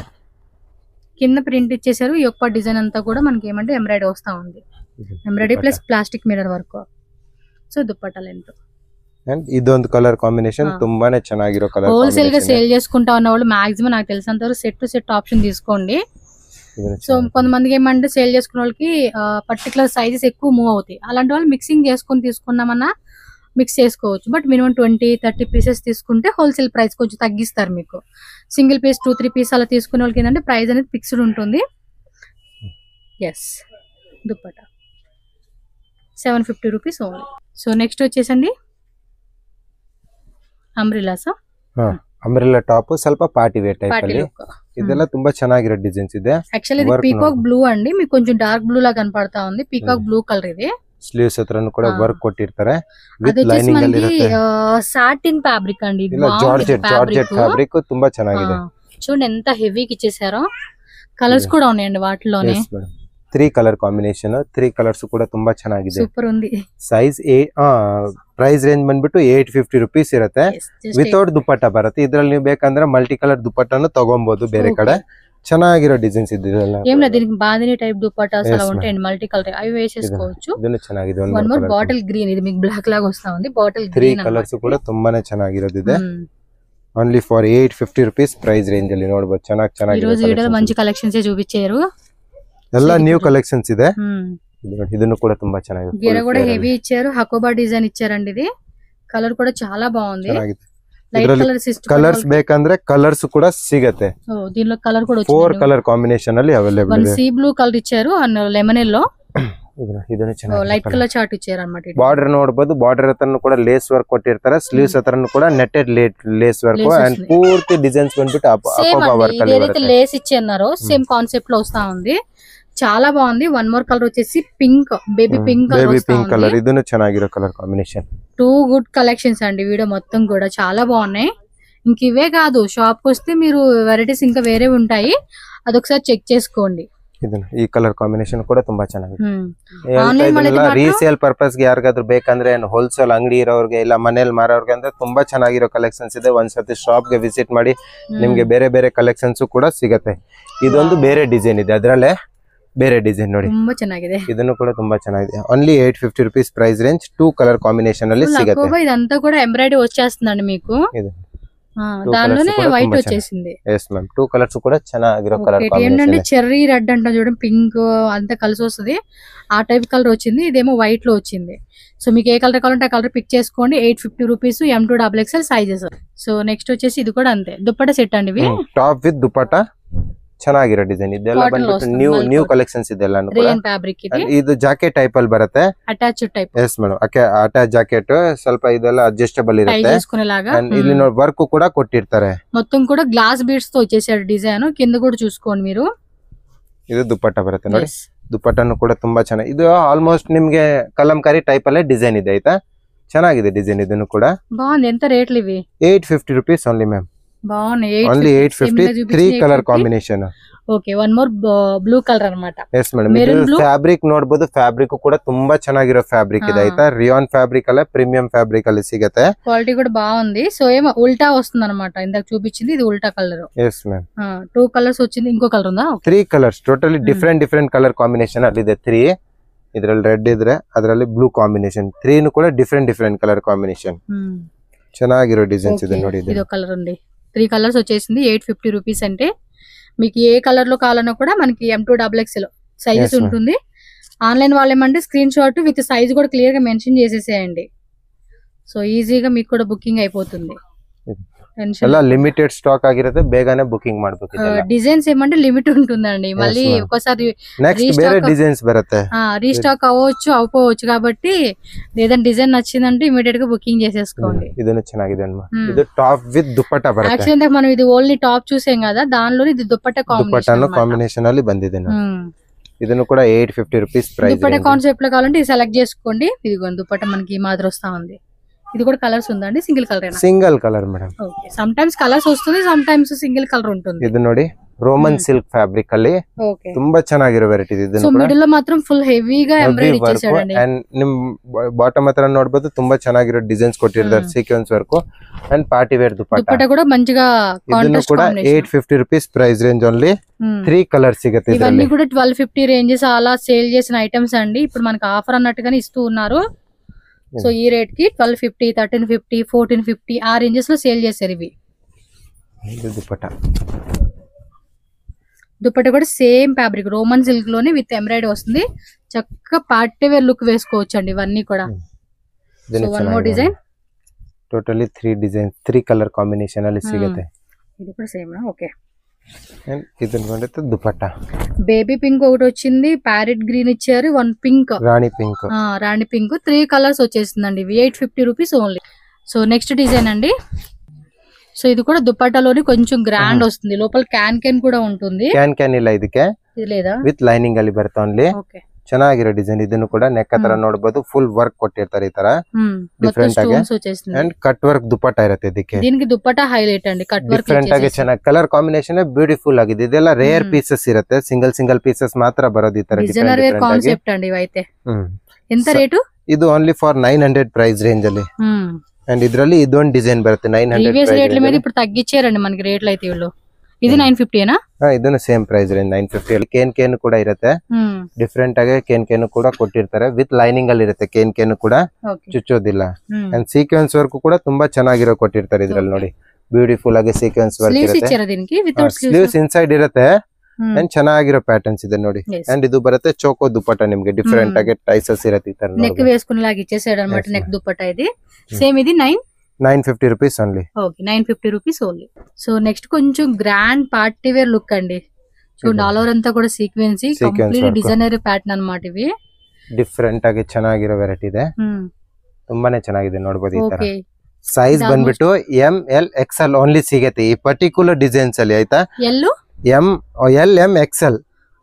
కింద ప్రింట్ ఇచ్చేసారు యొక్క డిజైన్ అంతా కూడా మనకి ఏమంటే ఎంబ్రాయిడరీ వస్తా ఉంది embroidery plus plastic mirror work so dupatta length and ಇದೊಂದು కలర్ కాంబినేషన్ ತುಂಬಾನೇ ಚೆನ್ನಾಗಿರೋ కలర్ హోల్సేల్ గా సేల్ చేసుకుంటా ఉన్న వాళ్ళు మాక్సిమం నాకు తెలిసినంత వరకు సెట్ టు సెట్ ఆప్షన్ తీసుకోండి సో కొంతమందికి ఏమంటే సేల్ చేసుకున్న వాళ్ళకి పర్టికులర్ సైజెస్ ఎక్కువ మూవ్ అవుతాయి అలాంటి వాళ్ళు మిక్సింగ్ చేసుకొని తీసుకున్నామన్నా మిక్స్ చేసుకోవచ్చు బట్ మినిమం 20-30 పీసెస్ తీసుకుంటే హోల్సేల్ ప్రైస్ కొంచెం తగ్గిస్తారు మీకు సింగిల్ పీస్ 2-3 పీస్ అలా తీసుకునే వాళ్ళకి ఏంటంటే ప్రైస్ అనేది ఫిక్స్డ్ ఉంటుంది yes dupatta 750 rupees only so next వచ్చేసండి అంబ్రెల్లాస్ ಅಂಬ್ರೆಲ್ಲಾ ಟಾಪ್ ಸ್ವಲ್ಪ ಪಾರ್ಟಿ ವೇರ್ ಟೈಪ್ ಅಲ್ಲಿ ಇದೆಲ್ಲ ತುಂಬಾ ಚೆನ್ನಾಗಿರೋ ಡಿಸೈನ್ಸ್ ಇದೆ యాక్చువల్లీ ఇది పీకాక్ బ్లూ అండి మీకు కొంచెం డార్క్ బ్లూ లా కనపడతా ఉంది పీకాక్ బ్లూ కలర్ ఇది ಸ್ಲೀವ್ಸ್ ಹತ್ರನು ಕೂಡ ವರ್ಕ್ ಕೊಟ್ಟಿರ್ತಾರೆ ವಿತ್ ಲೈನಿಂಗ್ ಅಲ್ಲಿ ಇರುತ್ತೆ సాటిన్ ఫ్యాబ్రిక్ అండి ఇది జార్జెట్ ఫ్యాబ్రిక్ ತುಂಬಾ ಚೆನ್ನಾಗಿದೆ చూడండి ఎంత హెవీకి ఇచ్చేసారో కలర్స్ కూడా ఉన్నాయండి వాటిలోనే 3 కలర్ కాంబినేషన్ 3 కలర్స్ కూడా ತುಂಬಾ ಚೆನ್ನಾಗಿದೆ సూపర్ ఉంది ಸೈಜ್ ಪ್ರೈಸ್ ರೇಂಜ್ ಬಂದ್ಬಿಟ್ಟು 850 ರೂಪೀಸ್ ಇರುತ್ತೆ ವಿತೌಟ್ ದುಪಟ್ಟಾ ಬರುತ್ತೆ ಇದರಲ್ಲಿ ನೀವು ಬೇಕಂದ್ರೆ ಮಲ್ಟಿ ಕಲರ್ ದುಪಟ್ಟಾನು ತಗೊಬಹುದು ಬೇರೆ ಕಡೆ ಚೆನ್ನಾಗಿರೋ ಡಿಸೈನ್ಸ್ ಇದೆಲ್ಲ ఏం లేదు దీనికి బాందిని టైప్ దుపట్టాస్ అలా ఉంటాయండి మల్టీ కలర్ అవి వేసేసుకోవచ్చు ಇದನ್ನು ಚೆನ್ನಾಗಿದೆ వన్ మోర్ బాటిల్ గ్రీన్ ఇది మీకు బ్లాక్ లాగా వస్తా ఉంది బాటిల్ గ్రీన్ 3 ಕಲರ್ಸ್ ಕೂಡ ತುಂಬಾನೇ ಚೆನ್ನಾಗಿರೋದು ಇದೆ only for 850 rupees price range ಅಲ್ಲಿ ನೋಡಬಹುದು ಚೆನ್ನಾಗಿ ఈ రోజు వీడియోలో మంచి కలెక్షన్స్ చూపించారు ಎಲ್ಲ ನ್ಯೂ ಕಲೆಕ್ಷನ್ಸ್ ಇದೆ ಇದನ್ನು ಕೂಡ ತುಂಬಾ ಚೆನ್ನಾಗಿದೆ గేర కూడా హెవీ ఇచ్చారు హకోబా డిజైన్ ఇచ్చారండి ఇది కలర్ కూడా చాలా బాగుంది లైట్ కలర్ సిస్టమ్ కలర్స్ ಬೇಕಂದ್ರೆ కలర్స్ కూడా ಸಿಗುತ್ತೆ దీనిలో కలర్ కూడా వచ్చింది 4 కలర్ కాంబినేషన్ ಅಲ್ಲಿ అవైలబుల్ ಇದೆ సీ బ్లూ కలర్ ఇచ్చారు అండ్ లెమన్ ఎల్లో ಇದನ್ನ ಚೆನ್ನಾಗಿ ಲೈಟ್ ಕಲರ್ ಚಾರ್ಟ್ ಇಚ್ಚಾರ ಅన్నమాట ಬಾರ್ಡರ್ ನೋಡಬಹುದು ಬಾರ್ಡರ್ ಹತ್ರನು ಕೂಡ ಲೇಸ್ ವರ್ಕ್ ಕೊಟ್ಟಿರ್ತಾರೆ ಸ್ಲೀವ್ಸ್ ಹತ್ರನು ಕೂಡ ನೆಟ್ಟೆಡ್ ಲೇಸ್ ವರ್ಕ್ ಅಂಡ್ ಪೂರ್ತಿ ಡಿಸೈನ್ಸ್ ಬಂದ್ಬಿಟ್ಟು ಅಪೋಬಾ ವರ್ಕ್ ಅಲ್ಲಿ ఏదైతే లేస్ ఇచ్చారో సేమ్ కాన్సెప్ట్ లో వస్తా ఉంది చాలా బాగుంది వన్ మోర్ కలర్ వచ్చేసి పింక్ బేబీ పింక్ కలర్ ಇದನ್ನು ಚೆನ್ನಾಗಿರೋ కలర్ కాంబినేషన్ 2 గుడ్ కలెక్షన్స్ అండి వీడియో మొత్తం కూడా చాలా బాగున్నాయి ఇంక ఇవే కాదు షాప్ కి వస్తే మీరు వెరైటీస్ ఇంకా వేరే ఉంటాయి అదొకసారి చెక్ చేసుకోండి ಈ ಕಲರ್ ಕಾಂಬಿನೇಷನ್ ಕೂಡ ತುಂಬಾ ಚೆನ್ನಾಗಿದೆ. Online ರೀಸೇಲ್ ಪರ್ಪಸ್ ಗೆ ಯಾರಿಗಾದ್ರೂ ಬೇಕಂದ್ರೆ ಹೋಲ್ಸೇಲ್ ಅಂಗಡಿ ಇರೋರ್ಗೆ ಇಲ್ಲ ಮನೇಲಿ ಮಾರೋರ್ಗೆ ಅಂದ್ರೆ ತುಂಬಾ ಚೆನ್ನಾಗಿರೋ ಕಲೆಕ್ಷನ್ಸ್ ಇದೆ. ಒಂದ್ಸತಿ ಶಾಪ್ ಗೆ ವಿಸಿಟ್ ಮಾಡಿ ನಿಮ್ಗೆ ಬೇರೆ ಬೇರೆ ಕಲೆಕ್ಷನ್ಸ್ ಕೂಡ ಸಿಗತ್ತೆ. ಇದೊಂದು ಬೇರೆ ಡಿಸೈನ್ ಇದೆ, ಅದ್ರಲ್ಲೇ ಬೇರೆ ಡಿಸೈನ್ ನೋಡಿ ತುಂಬಾ ಚೆನ್ನಾಗಿದೆ. ಇದನ್ನು ಕೂಡ ತುಂಬಾ ಚೆನ್ನಾಗಿದೆ. Only 850 rupees price range. 2 colour combination ಅಲ್ಲಿ ಸಿಗುತ್ತೆ. ఇదంతా కూడా ఎంబ్రాయిడరీ వచ్చేస్తుందండి మీకు. దానిలోనే వైట్ వచ్చేసింది. ఎస్ మ్యామ్, 2 కలర్స్ కూడా ಚೆನ್ನಾಗಿರೋ కలర్ కాంబినేషన్. ఏంటంటే చెర్రీ రెడ్ అంట చూడండి, పింక్ అంతా కలిసి వస్తుంది. ఆ టైప్ కలర్ వచ్చింది, ఇదేమో వైట్ లో వచ్చింది. సో మీకు ఏ కలర్ కావాలంటే ఆ కలర్ పిక్ చేసుకోండి. 850 rupees, M2 XXL sizes. So next వచ్చేసి ఇది కూడా అంతే, దుప్పట్టా సెట్ అండి ఇవి. టాప్ విత్ దుప్పట్టా ಚೆನ್ನಾಗಿರೋ ಡಿಸೈನ್. ಇದೆಲ್ಲ ಬಂದ್ಬಿಟ್ಟು ನ್ಯೂ ಕಲೆಕ್ಷನ್ಸ್ ಇದೆಲ್ಲ ಫ್ಯಾಬ್ರಿಕ್ ಇದು ಜಾಕೆಟ್ ಟೈಪ್ ಅಲ್ಲಿ ಬರುತ್ತೆ, attach type. Yes madam, attach jacket ಸ್ವಲ್ಪ ಇದೆಲ್ಲ ಅಡ್ಜಸ್ಟಬಲ್ ಇರುತ್ತೆ. ಇಲ್ಲಿ ನೋಡಿ ವರ್ಕ್ ಕೂಡ ಕೊಟ್ಟಿರ್ತಾರೆ. మొత్తం కూడా గ్లాస్ బీడ్స్ తో వచ్చేసాడు డిజైన్. కింద కూడా చూసుకోండి మీరు. ಇದು ದುಪ್ಪಟ್ಟ ಬರುತ್ತೆ ನೋಡಿ. ದುಪ್ಪಟ್ಟನು ಕೂಡ ತುಂಬಾ ಚೆನ್ನಾಗಿ. ಇದು ಆಲ್ಮೋಸ್ಟ್ ನಿಮ್ಗೆ ಕಲಂಕಾರಿ ಟೈಪ್ ಅಲ್ಲೇ ಡಿಸೈನ್ ಇದೆ ಆಯ್ತಾ. ಚೆನ್ನಾಗಿದೆ ಡಿಸೈನ್. ಇದನ್ನು ಕೂಡ బాగుంది. ఎంత రేట్లు ఇవి? 850 rupees ఓన్లీ మ్యామ్. బాగున్నాయి. Only 850. 3 colour combination. Okay, one more blue colour ಅన్నమాట. ಎಸ್ ಮೇಡಮ್, ಇದು ಫ್ಯಾಬ್ರಿಕ್ ನೋಡಬಹುದು. ಫ್ಯಾಬ್ರಿಕ್ ಕೂಡ ತುಂಬಾ ಚೆನ್ನಾಗಿರೋ ಫ್ಯಾಬ್ರಿಕ್ ಇದೆ ಆಯ್ತಾ. ರಿಯಾನ್ ಫ್ಯಾಬ್ರಿಕ್ ಅಲ್ಲ, ಪ್ರೀಮಿಯಂ ಫ್ಯಾಬ್ರಿಕ್ ಅಲ್ಲಿ ಸಿಗುತ್ತೆ. క్వాలిటీ కూడా బాగుంది. సో ఏమో ఉల్టా వస్తుంది అన్నమాట. ఇందాక చూపించింది ఇది ఉల్టా కలర్. ఎస్ మ్యామ్, 2 కలర్స్ వచ్చింది. ఇంకో కలర్ ఉందా? 3 colours totally different colour combination ಅಲ್ಲಿ ಇದೆ. 3 ಇದರಲ್ಲಿ ರೆಡ್ ಇದ್ರೆ ಅದರಲ್ಲಿ ಬ್ಲೂ ಕಾಂಬಿನೇಷನ್. 3 ನು ಕೂಡ ಡಿಫರೆಂಟ್ ಕಲರ್ ಕಾಂಬಿನೇಷನ್. ಚೆನ್ನಾಗಿರೋ ಡಿಸೈನ್ಸ್ ಇದೆ ನೋಡಿ. ఇది కలర్ ఉంది. 3 కలర్స్ వచ్చేసింది. 850 రూపీస్ అంటే మీకు ఏ కలర్ లో కావాలన్నా కూడా మనకి M2 XXL సైజెస్ ఉంటుంది. ఆన్లైన్ వాళ్ళేమంటే స్క్రీన్ షాట్ విత్ సైజ్ కూడా క్లియర్ గా మెన్షన్ చేసేసేయండి. సో ఈజీగా మీకు కూడా బుకింగ్ అయిపోతుంది. ಎಲ್ಲ ಲಿಮಿಟೆಡ್ ಸ್ಟಾಕ್ ಆಗಿರುತ್ತೆ, ಬೇಗನೆ ಬುಕಿಂಗ್ ಮಾಡಬೇಕು. డిజైన్స్ ఏమంటే లిమిట్ ఉంటుందండి. మళ్ళీ ఒక్కసారి నెక్స్ట్ ಬೇರೆ ಡಿಸೈನ್ಸ್ ಬರುತ್ತೆ. రీస్టాక్ అవ్వచ్చు అవ్వకపోవచ్చు. కాబట్టి ఏదైనా డిజైన్ నచ్చిందంటే ఇమిడియట్ గా బుకింగ్ చేసేసుకోండి. ಇದನ್ನು ಚೆನ್ನಾಗಿದೆ ಅಲ್ವಾ. ಇದು ಟಾಪ್ ವಿತ್ ದುಪ್ಪಟ್ಟ ಬರುತ್ತೆ. యాక్చువల్లీ మనం ఇది ఓన్లీ టాప్ చూసాం కదా, దానిలో ఇది దుప్పట్టా ಕಾಂಬಿನೇಷನ್ ಅಲ್ಲಿ ಬಂದಿದೆ. ಇದನ್ನು ಕೂಡ 850 rupees ಪ್ರೈಸ್. దుప్పట్టా కాన్సెప్ట్ లో కావాలంటే ఇది సెలెక్ట్ చేసుకోండి. ఇదిగోండి దుప్పట్టా మనకి మాదిరి వస్తా ఉంది. ఇది కూడా కలర్స్ ఉందండి. Single colour. Single colour madam. Okay, some times colours వస్తుంది, సమ్ టైమ్స్ సింగిల్ కలర్ ఉంటుంది. ಇದು ನೋಡಿ ರೋಮನ್ ಸಿಲ್ಕ್ ಫ್ಯಾಬ್ರಿಕ್ ಅಲ್ಲಿ ತುಂಬಾ ಚೆನ್ನಾಗಿರೋ ವೆರೈಟಿ ಇದೆ. ಸೊ ಮಿಡಲ್ లో ಮಾತ್ರ ಫುಲ್ ಹೆವಿగా ಎಂಬ್ರಾಯ್ಡರಿ ಇಟ್ಟಿದ್ದಾರೆ. ಅಂಡ್ ನಿಮ್ ಬಾಟಮ್ ಹತ್ರ ನೋಡಬಹುದು ತುಂಬಾ ಚೆನ್ನಾಗಿರೋ ಡಿಸೈನ್ಸ್ ಕೊಟ್ಟಿದ್ದಾರೆ. Sequence work and party wear dupatta ಕೂಡ ಮಂಚಿగా ಕಾಂಟ್ರಾಸ್ಟ್ ಕೂಡ 850 rupees price range only. 3 colours ಸಿಗುತ್ತೆ. ఇవన్నీ కూడా 1250 రేంజెస్ అలా సేల్ చేసిన ఐటమ్స్ అండి. ఇప్పుడు మనకి ఆఫర్ అన్నట్టుగానే ఇస్తూ ఉన్నారు. సో ఈ రేట్ కి 1250, 1350, 1450 ఆ రేంజెస్ లో సేల్ చేశారు ఇవి. దుప్పట్టా కూడా సేమ్ ఫ్యాబ్రిక్ రోమన్ సిల్క్ లోనే విత్ ఎంబ్రాయిడరీ వస్తుంది. చక్కగా పార్టీ వేర్ లుక్ వేసుకోవచ్చు అండి ఇవన్నీ కూడా. So one more design. Totally 3 designs, 3 colour combination ಅಲ್ಲಿ ಸಿಗುತ್ತೆ. ఇది కూడా సేమ్ నా? ఓకే. ఇది ಬಂದಿತ್ತು దుపట్టా. బేబీ పింక్ ఒకటి వచ్చింది, ప్యారెట్ గ్రీన్ ఇచ్చారు, 1 పింక్, రాణి పింక్. 3 కలర్స్ వచ్చేసిందండి. 850 rupees only. So next design అండి. సో ఇది కూడా దుపట్టాలోని కొంచెం గ్రాండ్ వస్తుంది. లోపల క్యాన్ కూడా ఉంటుంది. ಕ್ಯಾನ್ ಇಲ್ಲ ಇದಕ್ಕೆ. ఇది లేదా? ವಿತ್ ಲೈನಿಂಗ್ ಅಲ್ಲಿ ಬರುತ್ತೆ ಓನ್ಲಿ. ಓಕೆ, ಚೆನ್ನಾಗಿರೋ ಡಿಸೈನ್. ಇದನ್ನು ಕೂಡ ನೆಕ್ ಹತ್ರ ನೋಡಬಹುದು. ಫುಲ್ ವರ್ಕ್ ಕೊಟ್ಟಿರ್ತಾರೆ ಈ ತರ ಡಿಫರೆಂಟ್ ಆಗಿ. ಅಂಡ್ ಕಟ್ ವರ್ಕ್ ದುಪಟ್ಟಾ ಇರುತ್ತೆ ಇದಕ್ಕೆ. దీనికి దుపట్టా హైలైట్ అండి. కట్ వర్క్ ಡಿಫರೆಂಟ್ ಆಗಿ ಚೆನ್ನಾಗಿ ಕಲರ್ ಕಾಂಬಿನೇಷನ್ ಬ್ಯೂಟಿಫುಲ್ ಆಗಿದೆ. ಇದೆಲ್ಲ ರೇರ್ ಪೀಸಸ್ ಇರುತ್ತೆ. ಸಿಂಗಲ್ ಪೀಸಸ್ ಮಾತ್ರ ಬರೋದು ಈ ತರ. ಡಿಸೈನರ್ ವೇರ್ ಕಾನ್ಸೆಪ್ಟ್ ಅಂడి ಇವೈತೆ. ఎంత రేటు? ಇದು ಓನ್ಲಿ ಫಾರ್ 900 ಪ್ರೈಸ್ ರೇಂಜ್ ಅಲ್ಲಿ. అండ్ ఇద్ರಲ್ಲಿ ಇದೊಂದು ಡಿಸೈನ್ ಬರುತ್ತೆ 900. ప్రీవియస్ రేట్ల మీద ఇప్పుడు తగ్గించారండి మనకి రేట్లు అయితే వీళ్ళు. ఇది 950 ఏనా? ಇದನ್ನು ಸೇಮ್ ಪ್ರೈಸ್ ರೇಂಜ್ 950 ಅಲ್ಲಿ. ಕೇನ್ ಕೂಡ ಇರುತ್ತೆ. ಡಿಫರೆಂಟ್ ಆಗಿ ಕೇನ್ ಕೂಡ ಕೊಟ್ಟಿರ್ತಾರೆ. ವಿತ್ ಲೈನಿಂಗ್ ಅಲ್ಲಿ ಇರುತ್ತೆ. ಕೇನ್ ಕೂಡ ಚುಚ್ಚೋದಿಲ್ಲ. ಅಂಡ್ ಸೀಕ್ವೆನ್ಸ್ ವರ್ಕ್ ಕೂಡ ತುಂಬಾ ಚೆನ್ನಾಗಿರೋ ಕೊಟ್ಟಿರ್ತಾರೆ ಇದ್ರಲ್ಲಿ ನೋಡಿ. ಬ್ಯೂಟಿಫುಲ್ ಆಗಿ ಸೀಕ್ವೆನ್ಸ್ ವರ್ಕ್ ಇರುತ್ತೆ. ಸ್ಲೀವ್ಸ್ ಇನ್ಸೈಡ್ ಇರುತ್ತೆ. ಅಂಡ್ ಚೆನ್ನಾಗಿರೋ ಪ್ಯಾಟರ್ನ್ಸ್ ಇದೆ ನೋಡಿ. ಅಂಡ್ ಇದು ಬರುತ್ತೆ ಚೋಕೋ ದುಪಟ್ಟಾ. ನಿಮ್ಗೆ ಡಿಫರೆಂಟ್ ಆಗಿ ಟೈಸಸ್ ಇರುತ್ತೆ ಈ ತರ. నెక్ వేసుకునేలాగా ఇచ్చేసాడు అన్నమాట నెక్ దుపట్టా. ఇది సేమ్. ఇది 950 rupees only. Okay, 950 rupees only. So next కొంచెం గ్రాండ్ పార్టీ వేర్ లుక్ అండి. చూడండి ఆల్ ఓవర్ అంతా కూడా సీక్వెన్సీ, కంప్లీట్ డిజైనర్ ప్యాటర్న్ అన్నమాట ఇవి. ಡಿಫರೆಂಟ್ ಆಗಿ ಚೆನ್ನಾಗಿರೋ ವೆರೈಟಿ ಇದೆ. ತುಂಬಾನೇ ಚೆನ್ನಾಗಿದೆ ನೋಡಬಹುದು ಈ ತರ. ಸೈಜ್ ಬಂದ್ಬಿಟ್ಟು ML XL ಓನ್ಲಿ ಸಿಗುತ್ತೆ ಈ ಪರ್ಟಿಕ್ಯುಲರ್ ಡಿಸೈನ್ಸ್ ಅಲ್ಲಿ ಆಯ್ತಾ. LM XL.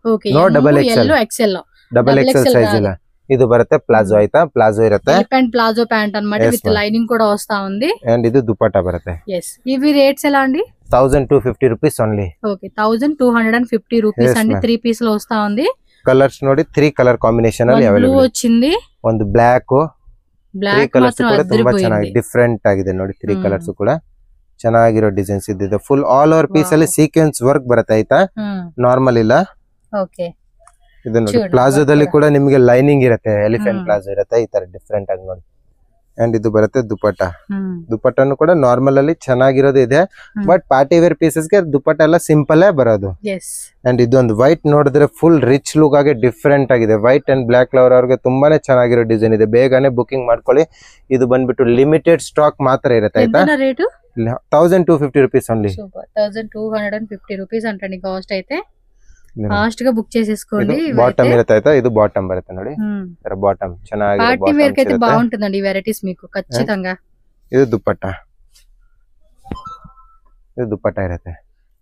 Okay, no double XL. Double XL size ಇಲ್ಲ. ಇದು ಬರುತ್ತೆ ಪ್ಲಾಜೋ ಆಯ್ತಾ. ಪ್ಲಾಜೋ ಇರುತ್ತೆ. ప్లాజో ప్యాంట్ అన్నమాట. విత్ లైనింగ్ కూడా వస్తా ఉంది. అండ్ ఇది దుపట్టా బರುತ್ತೆ. yes. ఇవి రేట్స్ ఎలా అండి? 1250 rupees only. ఓకే 1250 రూపీస్ అండి 3 పీస్ లో వస్తా ఉంది. కలర్స్ ನೋಡಿ 3 కలర్ కాంబిನೇషన్ ಅಲ್ಲಿ అవైలబుల్ వచ్చింది, ಒಂದು ಬ್ಲಾಕ್ ಕಲರ್ಸ್ ಕೂಡ ತುಂಬಾ ಚೆನ್ನಾಗಿ ಅದ್ರಿపోయింది. ಡಿಫರೆಂಟ್ ಆಗಿದೆ ನೋಡಿ 3 ಕಲರ್ಸ್ ಕೂಡ ಚೆನ್ನಾಗಿರೋ ಡಿಸೈನ್ಸ್ ಇದ್ದಿದೆ. ಫುಲ್ ಆಲ್ ಓವರ್ ಪೀಸ್ ಅಲ್ಲಿ ಸೀಕ್ವೆನ್ಸ್ ವರ್ಕ್ ಬರುತ್ತೆ ಆಯ್ತಾ, ನಾರ್ಮಲ್ ಇಲ್ಲ. ಓಕೆ ಇದು ನೋಡಿ ಪ್ಲಾಜೋದಲ್ಲಿ ಕೂಡ ನಿಮಗೆ ಲೈನಿಂಗ್ ಇರುತ್ತೆ, ಎಲಿಫೆಂಟ್ ಪ್ಲಾಜೋ ಇರುತ್ತೆ ಈ ತರ ಡಿಫರೆಂಟ್ ಆಗಿ ನೋಡಿ. ಅಂಡ್ ಇದು ಬರುತ್ತೆ ದುಪಟ್ಟ. ದುಪಟ್ಟನು ಕೂಡ ನಾರ್ಮಲ್ ಅಲ್ಲಿ ಚೆನ್ನಾಗಿರೋದು ಇದೆ, ಬಟ್ ಪಾರ್ಟಿ ವೇರ್ ಪೀಸಸ್ ಗೆ ದುಪಟ್ಟ ಎಲ್ಲ ಸಿಂಪಲ್ ಬರೋದು. ಅಂಡ್ ಇದೊಂದು ವೈಟ್ ನೋಡಿದ್ರೆ ಫುಲ್ ರಿಚ್ ಲುಕ್ ಆಗಿ ಡಿಫರೆಂಟ್ ಆಗಿದೆ. ವೈಟ್ ಅಂಡ್ ಬ್ಲಾಕ್ ಕಲರ್ ಅವ್ರಿಗೆ ತುಂಬಾನೇ ಚೆನ್ನಾಗಿರೋ ಡಿಸೈನ್ ಇದೆ, ಬೇಗನೆ ಬುಕಿಂಗ್ ಮಾಡ್ಕೊಳ್ಳಿ. ಇದು ಬಂದ್ಬಿಟ್ಟು ಲಿಮಿಟೆಡ್ ಸ್ಟಾಕ್ ಮಾತ್ರ ಇರುತ್ತೆ ಆಯ್ತಾ. 1250 rupees ಓನ್ಲಿ. 1250 రూపీస్ అంటండి కాస్ట్ అయితే. ఫాస్ట్ గా బుక్ చేసేసుకోండి. బాటమ్ ఇರುತ್ತೆ ಆಯ್ತಾ, ಇದು బాటమ్ ಬರುತ್ತೆ ನೋಡಿ, ಇದರ ಬಾಟಮ್ ಚೆನ್ನಾಗಿ పార్టీ వేర్ కి అయితే బాగుంటుందండి ఈ వెరైటీస్ మీకు ఖచ్చితంగా. ಇದು ದುಪಟ್ಟ, ಇದು ದುಪಟ್ಟ ಇರುತ್ತೆ.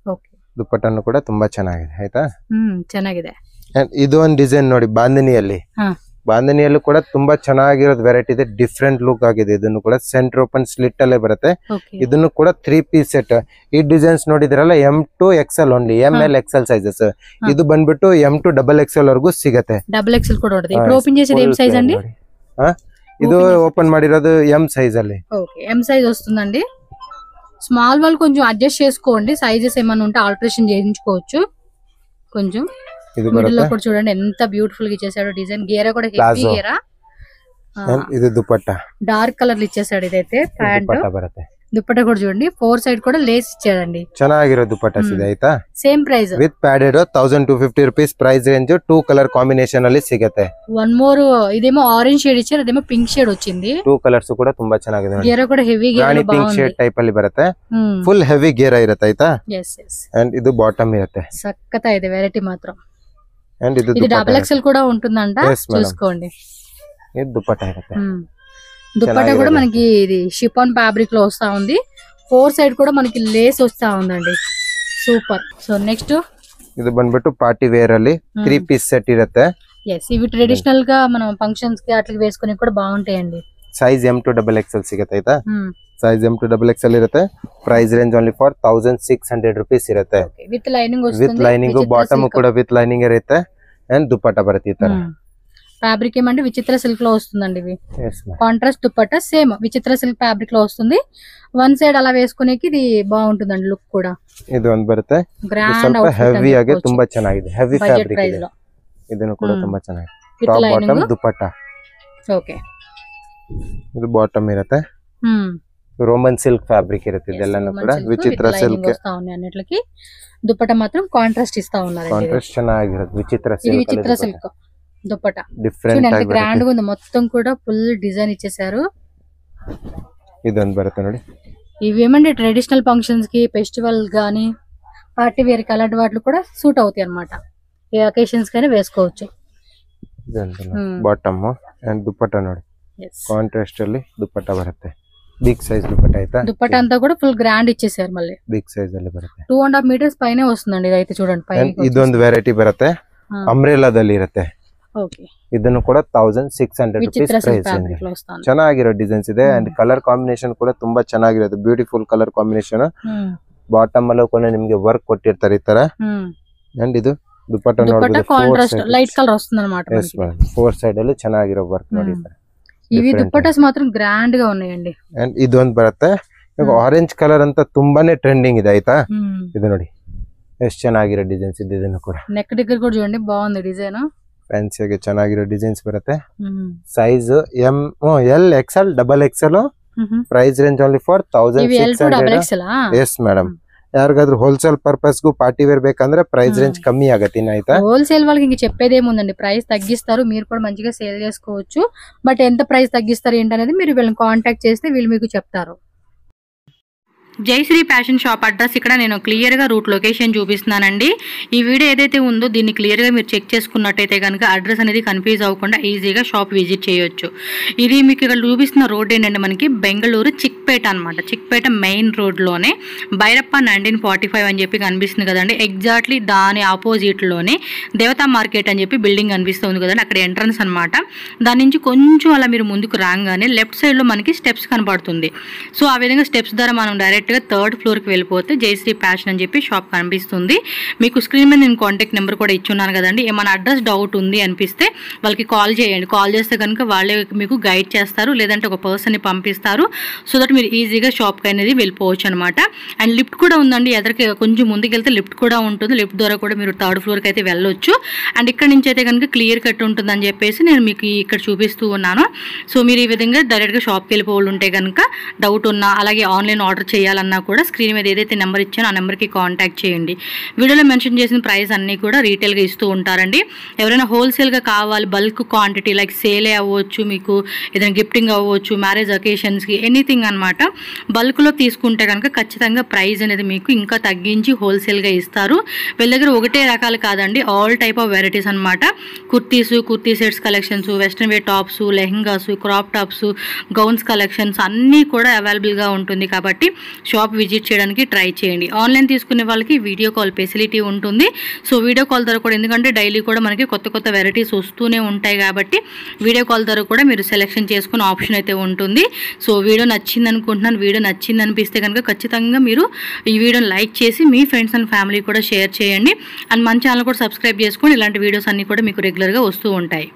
ಓಕೆ ದುಪಟ್ಟನು ಕೂಡ ತುಂಬಾ ಚೆನ್ನಾಗಿದೆ ಆಯ್ತಾ. ಚೆನ್ನಾಗಿದೆ. ಇದು ಒಂದು ಡಿಸೈನ್ ನೋಡಿ ಬಾಂಧನಿಯಲ್ಲಿ, ಬಾಂಧನಿಯಲ್ಲೂ ಕೂಡ ತುಂಬಾ ಚೆನ್ನಾಗಿರೋದು ವೆರೈಟಿ ಇದೆ, ಡಿಫ್ರೆಂಟ್ ಲುಕ್ ಆಗಿದೆ. ಇದನ್ನು ಕೂಡ ಸೆಂಟರ್ ಓಪನ್ ಸ್ಲಿಟ್ ಅಲ್ಲೇ ಬರುತ್ತೆ. ಇದನ್ನು ಕೂಡ 3 ಪೀಸ್ ಸೆಟ್. ಈ ಡಿಸೈನ್ಸ್ ನೋಡಿದ್ರಲ್ಲ M2 XL only, ML XL sizes. ಇದು ಬಂದ್ಬಿಟ್ಟು M2 XXL ವರೆಗೂ ಸಿಗತ್ತೆ. XXL ಕೂಡ ಹೊರಡಿದೆ. ఇప్పుడు ఓపెన్ చేసేది M సైజ్ అండి. ಇದು ఓపెన్ ಮಾಡಿರೋದು M సైజ్ ಅಲ್ಲಿ. ఓకే M సైజ్ వస్తుందండి. స్మాల్ వాళ్ళు కొంచెం అడ్జస్ట్ చేసుకోండి, సైజెస్ ఏమన్నా ఉంటే ఆల్టరేషన్ చేయించుకోవచ్చు కొంచెం. మిడిల్ లో కూడా చూడండి ఎంత బ్యూటిఫుల్ గా ఇచ్చేసాడు డిజైన్. గేరా కూడా హెవీ గేరా. ఇది దుపట్ట డార్క్ కలర్ ఇచ్చేసాడు. ఇదైతే ప్యాంట్ బರುತ್ತೆ. దుపట్ట కూడా చూడండి 4 సైడ్ కూడా లేస్ ఇచ్చాడండి. ಚೆನ್ನಾಗಿರೋ ದುಪಟ್ಟ ಇದೆ ಆಯ್ತಾ. Same price with padded 1250 rupees price range. 2 colour combination ಅಲ್ಲಿ ಸಿಗುತ್ತೆ. వన్ మోర్ ఇదేమో ఆరెంజ్ షేడ్ ఇచ్చారు, అదేమో పింక్ షేడ్ వచ్చింది. 2 కలర్స్ కూడా ತುಂಬಾ ಚೆನ್ನಾಗಿದೆ. గేరా కూడా హెవీ గేరా బాగుంది. పింక్ షేడ్ టైప్ ಅಲ್ಲಿ ಬರುತ್ತೆ, ಫುಲ್ ಹೆವಿ ಗೇರಾ ಇರುತ್ತೆ ಆಯ್ತಾ. ಎಸ್ ಅಂಡ್ ಇದು ಬಾಟಮ್ ಇರುತ್ತೆ. ಸಕ್ಕತ್ತ ಇದೆ ವೆರೈಟಿ ಮಾತ್ರ. అండ్ ఇది XXL కూడా ఉంటుందంట, చూసుకోండి. ఇది దుపట్టా ఇರುತ್ತೆ. దుపట్టా కూడా మనకి ఇది షిఫాన్ ఫ్యాబ్రిక్ లో వస్తా ఉంది. 4 సైడ్ కూడా మనకి లేస్ వస్తా ఉందండి, సూపర్. సో నెక్స్ట్ ఇది ಬಂದ್ಬಿಟ್ಟು పార్టీ వేర్ ಅಲ್ಲಿ 3 పీస్ సెట్ ఇರುತ್ತೆ. ఇవి ట్రెడిషనల్ గా మనం ఫంక్షన్స్ కి అట్లా వేసుకుని కూడా బాగుంటాయండి. సైజ్ M2 XXL ಸಿಗುತ್ತೆ ಆಯ್ತಾ. ಸೈಜ್ M2 XXL ಇರುತ್ತೆ. Price range only for 1600 rupees ಇರುತ್ತೆ. ವಿತ್ ಲೈನಿಂಗ್ ವస్తుంది. ವಿತ್ ಲೈನಿಂಗ್, ಬಾಟಮ್ ಕೂಡ ವಿತ್ ಲೈನಿಂಗ್ ಇರುತ್ತೆ. ಅಂಡ್ ದುಪಟ್ಟ ಬರುತ್ತೆ ಈ ತರ. ఫ్యాబ్రిక్ ఏమంటే విచిత్ర సిల్క్ లో వస్తుందండి. ఇవి కాంట్రాస్ట్ దుపట్టా సేమ్ విచిత్ర సిల్క్ ఫ్యాబ్రిక్ లో వస్తుంది. వన్ సైడ్ అలా వేసుకునేకి ఇది బాగుంటుందండి లుక్ కూడా. ಇದು ಒಂದು ಬರುತ್ತೆ, ಸ್ವಲ್ಪ ಹೆವಿ ಆಗಿ ತುಂಬಾ ಚೆನ್ನಾಗಿದೆ. ಹೆವಿ ಫ್ಯಾಬ್ರಿಕ್ ಇದೆ. ಇದನ್ನು ಕೂಡ ತುಂಬಾ ಚೆನ್ನಾಗಿದೆ. Top bottom dupatta. ಓಕೆ ಇದು ಬಾಟಮ್ ಇರುತ್ತೆ. రోమన్ సిల్క్ ఫ్యాబ్రిక్ ఇರುತ್ತೆ. ಇದೆಲ್ಲನೂ ಕೂಡ ವಿಚಿತ್ರ ಸಿಲ್ಕ್ వస్తా ఉన్నాయి అన్నిట్లకి. దుపట్టా మాత్రం కాంట్రాస్ట్ ఇస్తా ఉన్నారు. కాంట్రాస్ట్ ಚೆನ್ನಾಗಿರುತ್ತೆ. విచిత్ర సిల్క్, ఇది విచిత్ర సిల్క్ దుపట్టా డిఫరెంట్ ఆಗಿ గ్రాండ్ గా ఉంది. మొత్తం కూడా ఫుల్ డిజైన్ ఇచ్చేసారు. ಇದೊಂದು ಬರುತ್ತೆ ನೋಡಿ. ఇవి ఏమంటే ట్రెడిషనల్ ఫంక్షన్స్ కి, ఫెస్టివల్ గానీ, పార్టీ వేర్ కి అలాంటి వాటికి కూడా సూట్ అవుతాయి అన్నమాట. ఏ అకేషన్స్ కైనా వేసుకోవచ్చు. ಬಾಟಮ್ అండ్ దుపట్టా ನೋಡಿ, కాంట్రాస్ట్ ಅಲ್ಲಿ దుపట్టా ಬರುತ್ತೆ. బిగ్ సైజ్ దుపట్టా అయితే. దుపట్టా అంతా కూడా ఫుల్ గ్రాండ్ ఇచ్చేసారు. మళ్ళీ బిగ్ సైజ్ ಅಲ್ಲಿ ಬರುತ್ತೆ. 2.5 meters పైనే వస్తుందండి. ఇదైతే చూడండి పైన. ಇದೊಂದು ವೆರೈಟಿ ಬರುತ್ತೆ, ಅಂಬ್ರೆಲಾದಲ್ಲಿ ಇರುತ್ತೆ. ಓಕೆ ಇದನ್ನು ಕೂಡ 1600 rupees ಪ್ರೈಸ್. ಚೆನ್ನಾಗಿರೋ ಡಿಸೈನ್ಸ್ ಇದೆ. ಅಂಡ್ ಕಲರ್ ಕಾಂಬಿನೇಷನ್ ಕೂಡ ತುಂಬಾ ಚೆನ್ನಾಗಿರುತ್ತೆ. Beautiful colour combination. ಬಾಟಮ್ ಅಲ್ಲೂ ಕೂಡ ನಿಮಗೆ ವರ್ಕ್ ಕೊಟ್ಟಿರ್ತಾರೆ ಈ ತರ. ಅಂಡ್ ಇದು ದುಪಟ್ಟಾ ನೋಡಿದ್ರೆ ಕಾಂಟ್ರಾಸ್ಟ್ ಲೈಟ್ ಕಲರ್ వస్తుంది అన్నమాట. 4 ಸೈಡ್ ಅಲ್ಲಿ ಚೆನ್ನಾಗಿರೋ ವರ್ಕ್ ನೋಡಿ. ఇవి దుపట్టాస్ మాత్రం గ్రాండ్ గా ఉన్నాయండి. అండ్ ಇದೊಂದು ಬರುತ್ತೆ. ಈಗ ಆರೆಂಜ್ ಕಲರ್ ಅಂತ ತುಂಬಾನೇ ಟ್ರೆಂಡಿಂಗ್ ಇದೆ ಆಯ್ತಾ. ಇದು ನೋಡಿ ಎಷ್ಟು ಚೆನ್ನಾಗಿರೋ ಡಿಸೈನ್ಸ್ ಇದೆ. ಇದನ್ನು ಕೂಡ ನೆಕ್ దగ్గర కూడా చూడండి బాగుంది డిజైన్. ಫ್ಯಾನ್ಸಿ ಆಗಿ ಚೆನ್ನಾಗಿರೋ ಡಿಸೈನ್ಸ್ ಬರುತ್ತೆ. Size ML XL XXL. Price range only for 1600. Yes madam. ಯಾರಿಗಾದ್ರೂ ಹೋಲ್ಸೇಲ್ పర్పస్ కు పార్టీ వేర్ ಬೇಕಂದ್ರೆ ప్రైస్ రేంజ్ కಮ್ಮಿ ಆಗತ್ತೆ ಆಯ್ತಾ. హోల్సేల్ వాళ్ళకి ఇంక చెప్పేది ఏముందండి, ప్రైస్ తగ్గిస్తారు. మీరు కూడా మంచిగా సేల్ చేసుకోవచ్చు. బట్ ఎంత ప్రైస్ తగ్గిస్తారు ఏంటనేది మీరు వీళ్ళని కాంటాక్ట్ చేస్తే వీళ్ళు మీకు చెప్తారు. జయశ్రీ ఫ్యాషన్ షాప్ అడ్రస్ ఇక్కడ నేను క్లియర్గా రూట్ లొకేషన్ చూపిస్తున్నానండి. ఈ వీడియో ఏదైతే ఉందో దీన్ని క్లియర్గా మీరు చెక్ చేసుకున్నట్టయితే కనుక అడ్రస్ అనేది కన్ఫ్యూజ్ అవ్వకుండా ఈజీగా షాప్ విజిట్ చేయొచ్చు. ఇది మీకు ఇక్కడ చూపిస్తున్న రోడ్ ఏంటంటే మనకి బెంగళూరు చిక్పేట అనమాట. చిక్పేట మెయిన్ రోడ్లోనే భైరప్ప 1945 అని చెప్పి కనిపిస్తుంది కదండి. ఎగ్జాక్ట్లీ దాని ఆపోజిట్లోనే దేవతా మార్కెట్ అని చెప్పి బిల్డింగ్ కనిపిస్తుంది కదండి. అక్కడ ఎంట్రన్స్ అనమాట. దాని నుంచి కొంచెం అలా మీరు ముందుకు రాగానే లెఫ్ట్ సైడ్లో మనకి స్టెప్స్ కనపడుతుంది. సో ఆ విధంగా స్టెప్స్ ద్వారా మనం డైరెక్ట్గా 3rd ఫ్లోర్కి వెళ్ళిపోతే జయశ్రీ ఫ్యాషన్ అని చెప్పి షాప్ కనిపిస్తుంది. మీకు స్క్రీన్ మీద నేను కాంటాక్ట్ నెంబర్ కూడా ఇచ్చున్నాను కదండి. ఏమైనా అడ్రస్ డౌట్ ఉంది అనిపిస్తే వాళ్ళకి కాల్ చేయండి. కాల్ చేస్తే కనుక వాళ్ళే మీకు గైడ్ చేస్తారు, లేదంటే ఒక పర్సన్ని పంపిస్తారు. సో దట్ మీరు ఈజీగా షాప్కి అనేది వెళ్ళిపోవచ్చు అనమాట. అండ్ లిఫ్ట్ కూడా ఉందండి. ఎదరికి కొంచెం ముందుకు వెళ్తే లిఫ్ట్ కూడా ఉంటుంది. లిఫ్ట్ ద్వారా కూడా మీరు 3rd ఫ్లోర్కి అయితే వెళ్ళొచ్చు. అండ్ ఇక్కడ నుంచి అయితే కనుక క్లియర్ కట్ ఉంటుందని చెప్పేసి నేను మీకు ఇక్కడ చూపిస్తూ ఉన్నాను. సో మీరు ఈ విధంగా డైరెక్ట్గా షాప్కి వెళ్ళిపోవాలి ఉంటే కనుక డౌట్ ఉన్నా, అలాగే ఆన్లైన్ ఆర్డర్ చేయాలన్నా కూడా స్క్రీన్ మీద ఏదైతే నెంబర్ ఇచ్చానో ఆ నెంబర్కి కాంటాక్ట్ చేయండి. వీడియోలో మెన్షన్ చేసిన ప్రైస్ అన్నీ కూడా రీటైల్గా ఇస్తూ ఉంటారండి. ఎవరైనా హోల్సేల్గా కావాలి, బల్క్ క్వాంటిటీ లైక్ సేలే అవ్వచ్చు, మీకు ఏదైనా గిఫ్టింగ్ అవ్వచ్చు, మ్యారేజ్ అకేషన్స్కి ఎనీథింగ్ అనమాట, బల్క్లో తీసుకుంటే కనుక ఖచ్చితంగా ప్రైస్ అనేది మీకు ఇంకా తగ్గించి హోల్సేల్గా ఇస్తారు. వీళ్ళ దగ్గర ఒకటే రకాలు కాదండి, ఆల్ టైప్ ఆఫ్ వెరైటీస్ అనమాట. Kurti sets collections, western wear tops, lehengas, crop tops, gowns collections అన్నీ కూడా అవైలబుల్గా ఉంటుంది. కాబట్టి షాప్ విజిట్ చేయడానికి ట్రై చేయండి. ఆన్లైన్ తీసుకునే వాళ్ళకి వీడియో కాల్ ఫెసిలిటీ ఉంటుంది. సో వీడియో కాల్ ద్వారా కూడా, ఎందుకంటే డైలీ కూడా మనకి కొత్త వెరైటీస్ వస్తూనే ఉంటాయి కాబట్టి వీడియో కాల్ ద్వారా కూడా మీరు సెలెక్షన్ చేసుకునే ఆప్షన్ అయితే ఉంటుంది. సో వీడియో నచ్చింది అనుకుంటున్నాను. వీడియో నచ్చింది అనిపిస్తే కనుక ఖచ్చితంగా మీరు ఈ వీడియోని లైక్ చేసి మీ ఫ్రెండ్స్ అండ్ ఫ్యామిలీ కూడా షేర్ చేయండి. అండ్ మన ఛానల్ కూడా సబ్స్క్రైబ్ చేసుకొని ఇలాంటి వీడియోస్ అన్నీ కూడా మీకు రెగ్యులర్గా వస్తూ ఉంటాయి.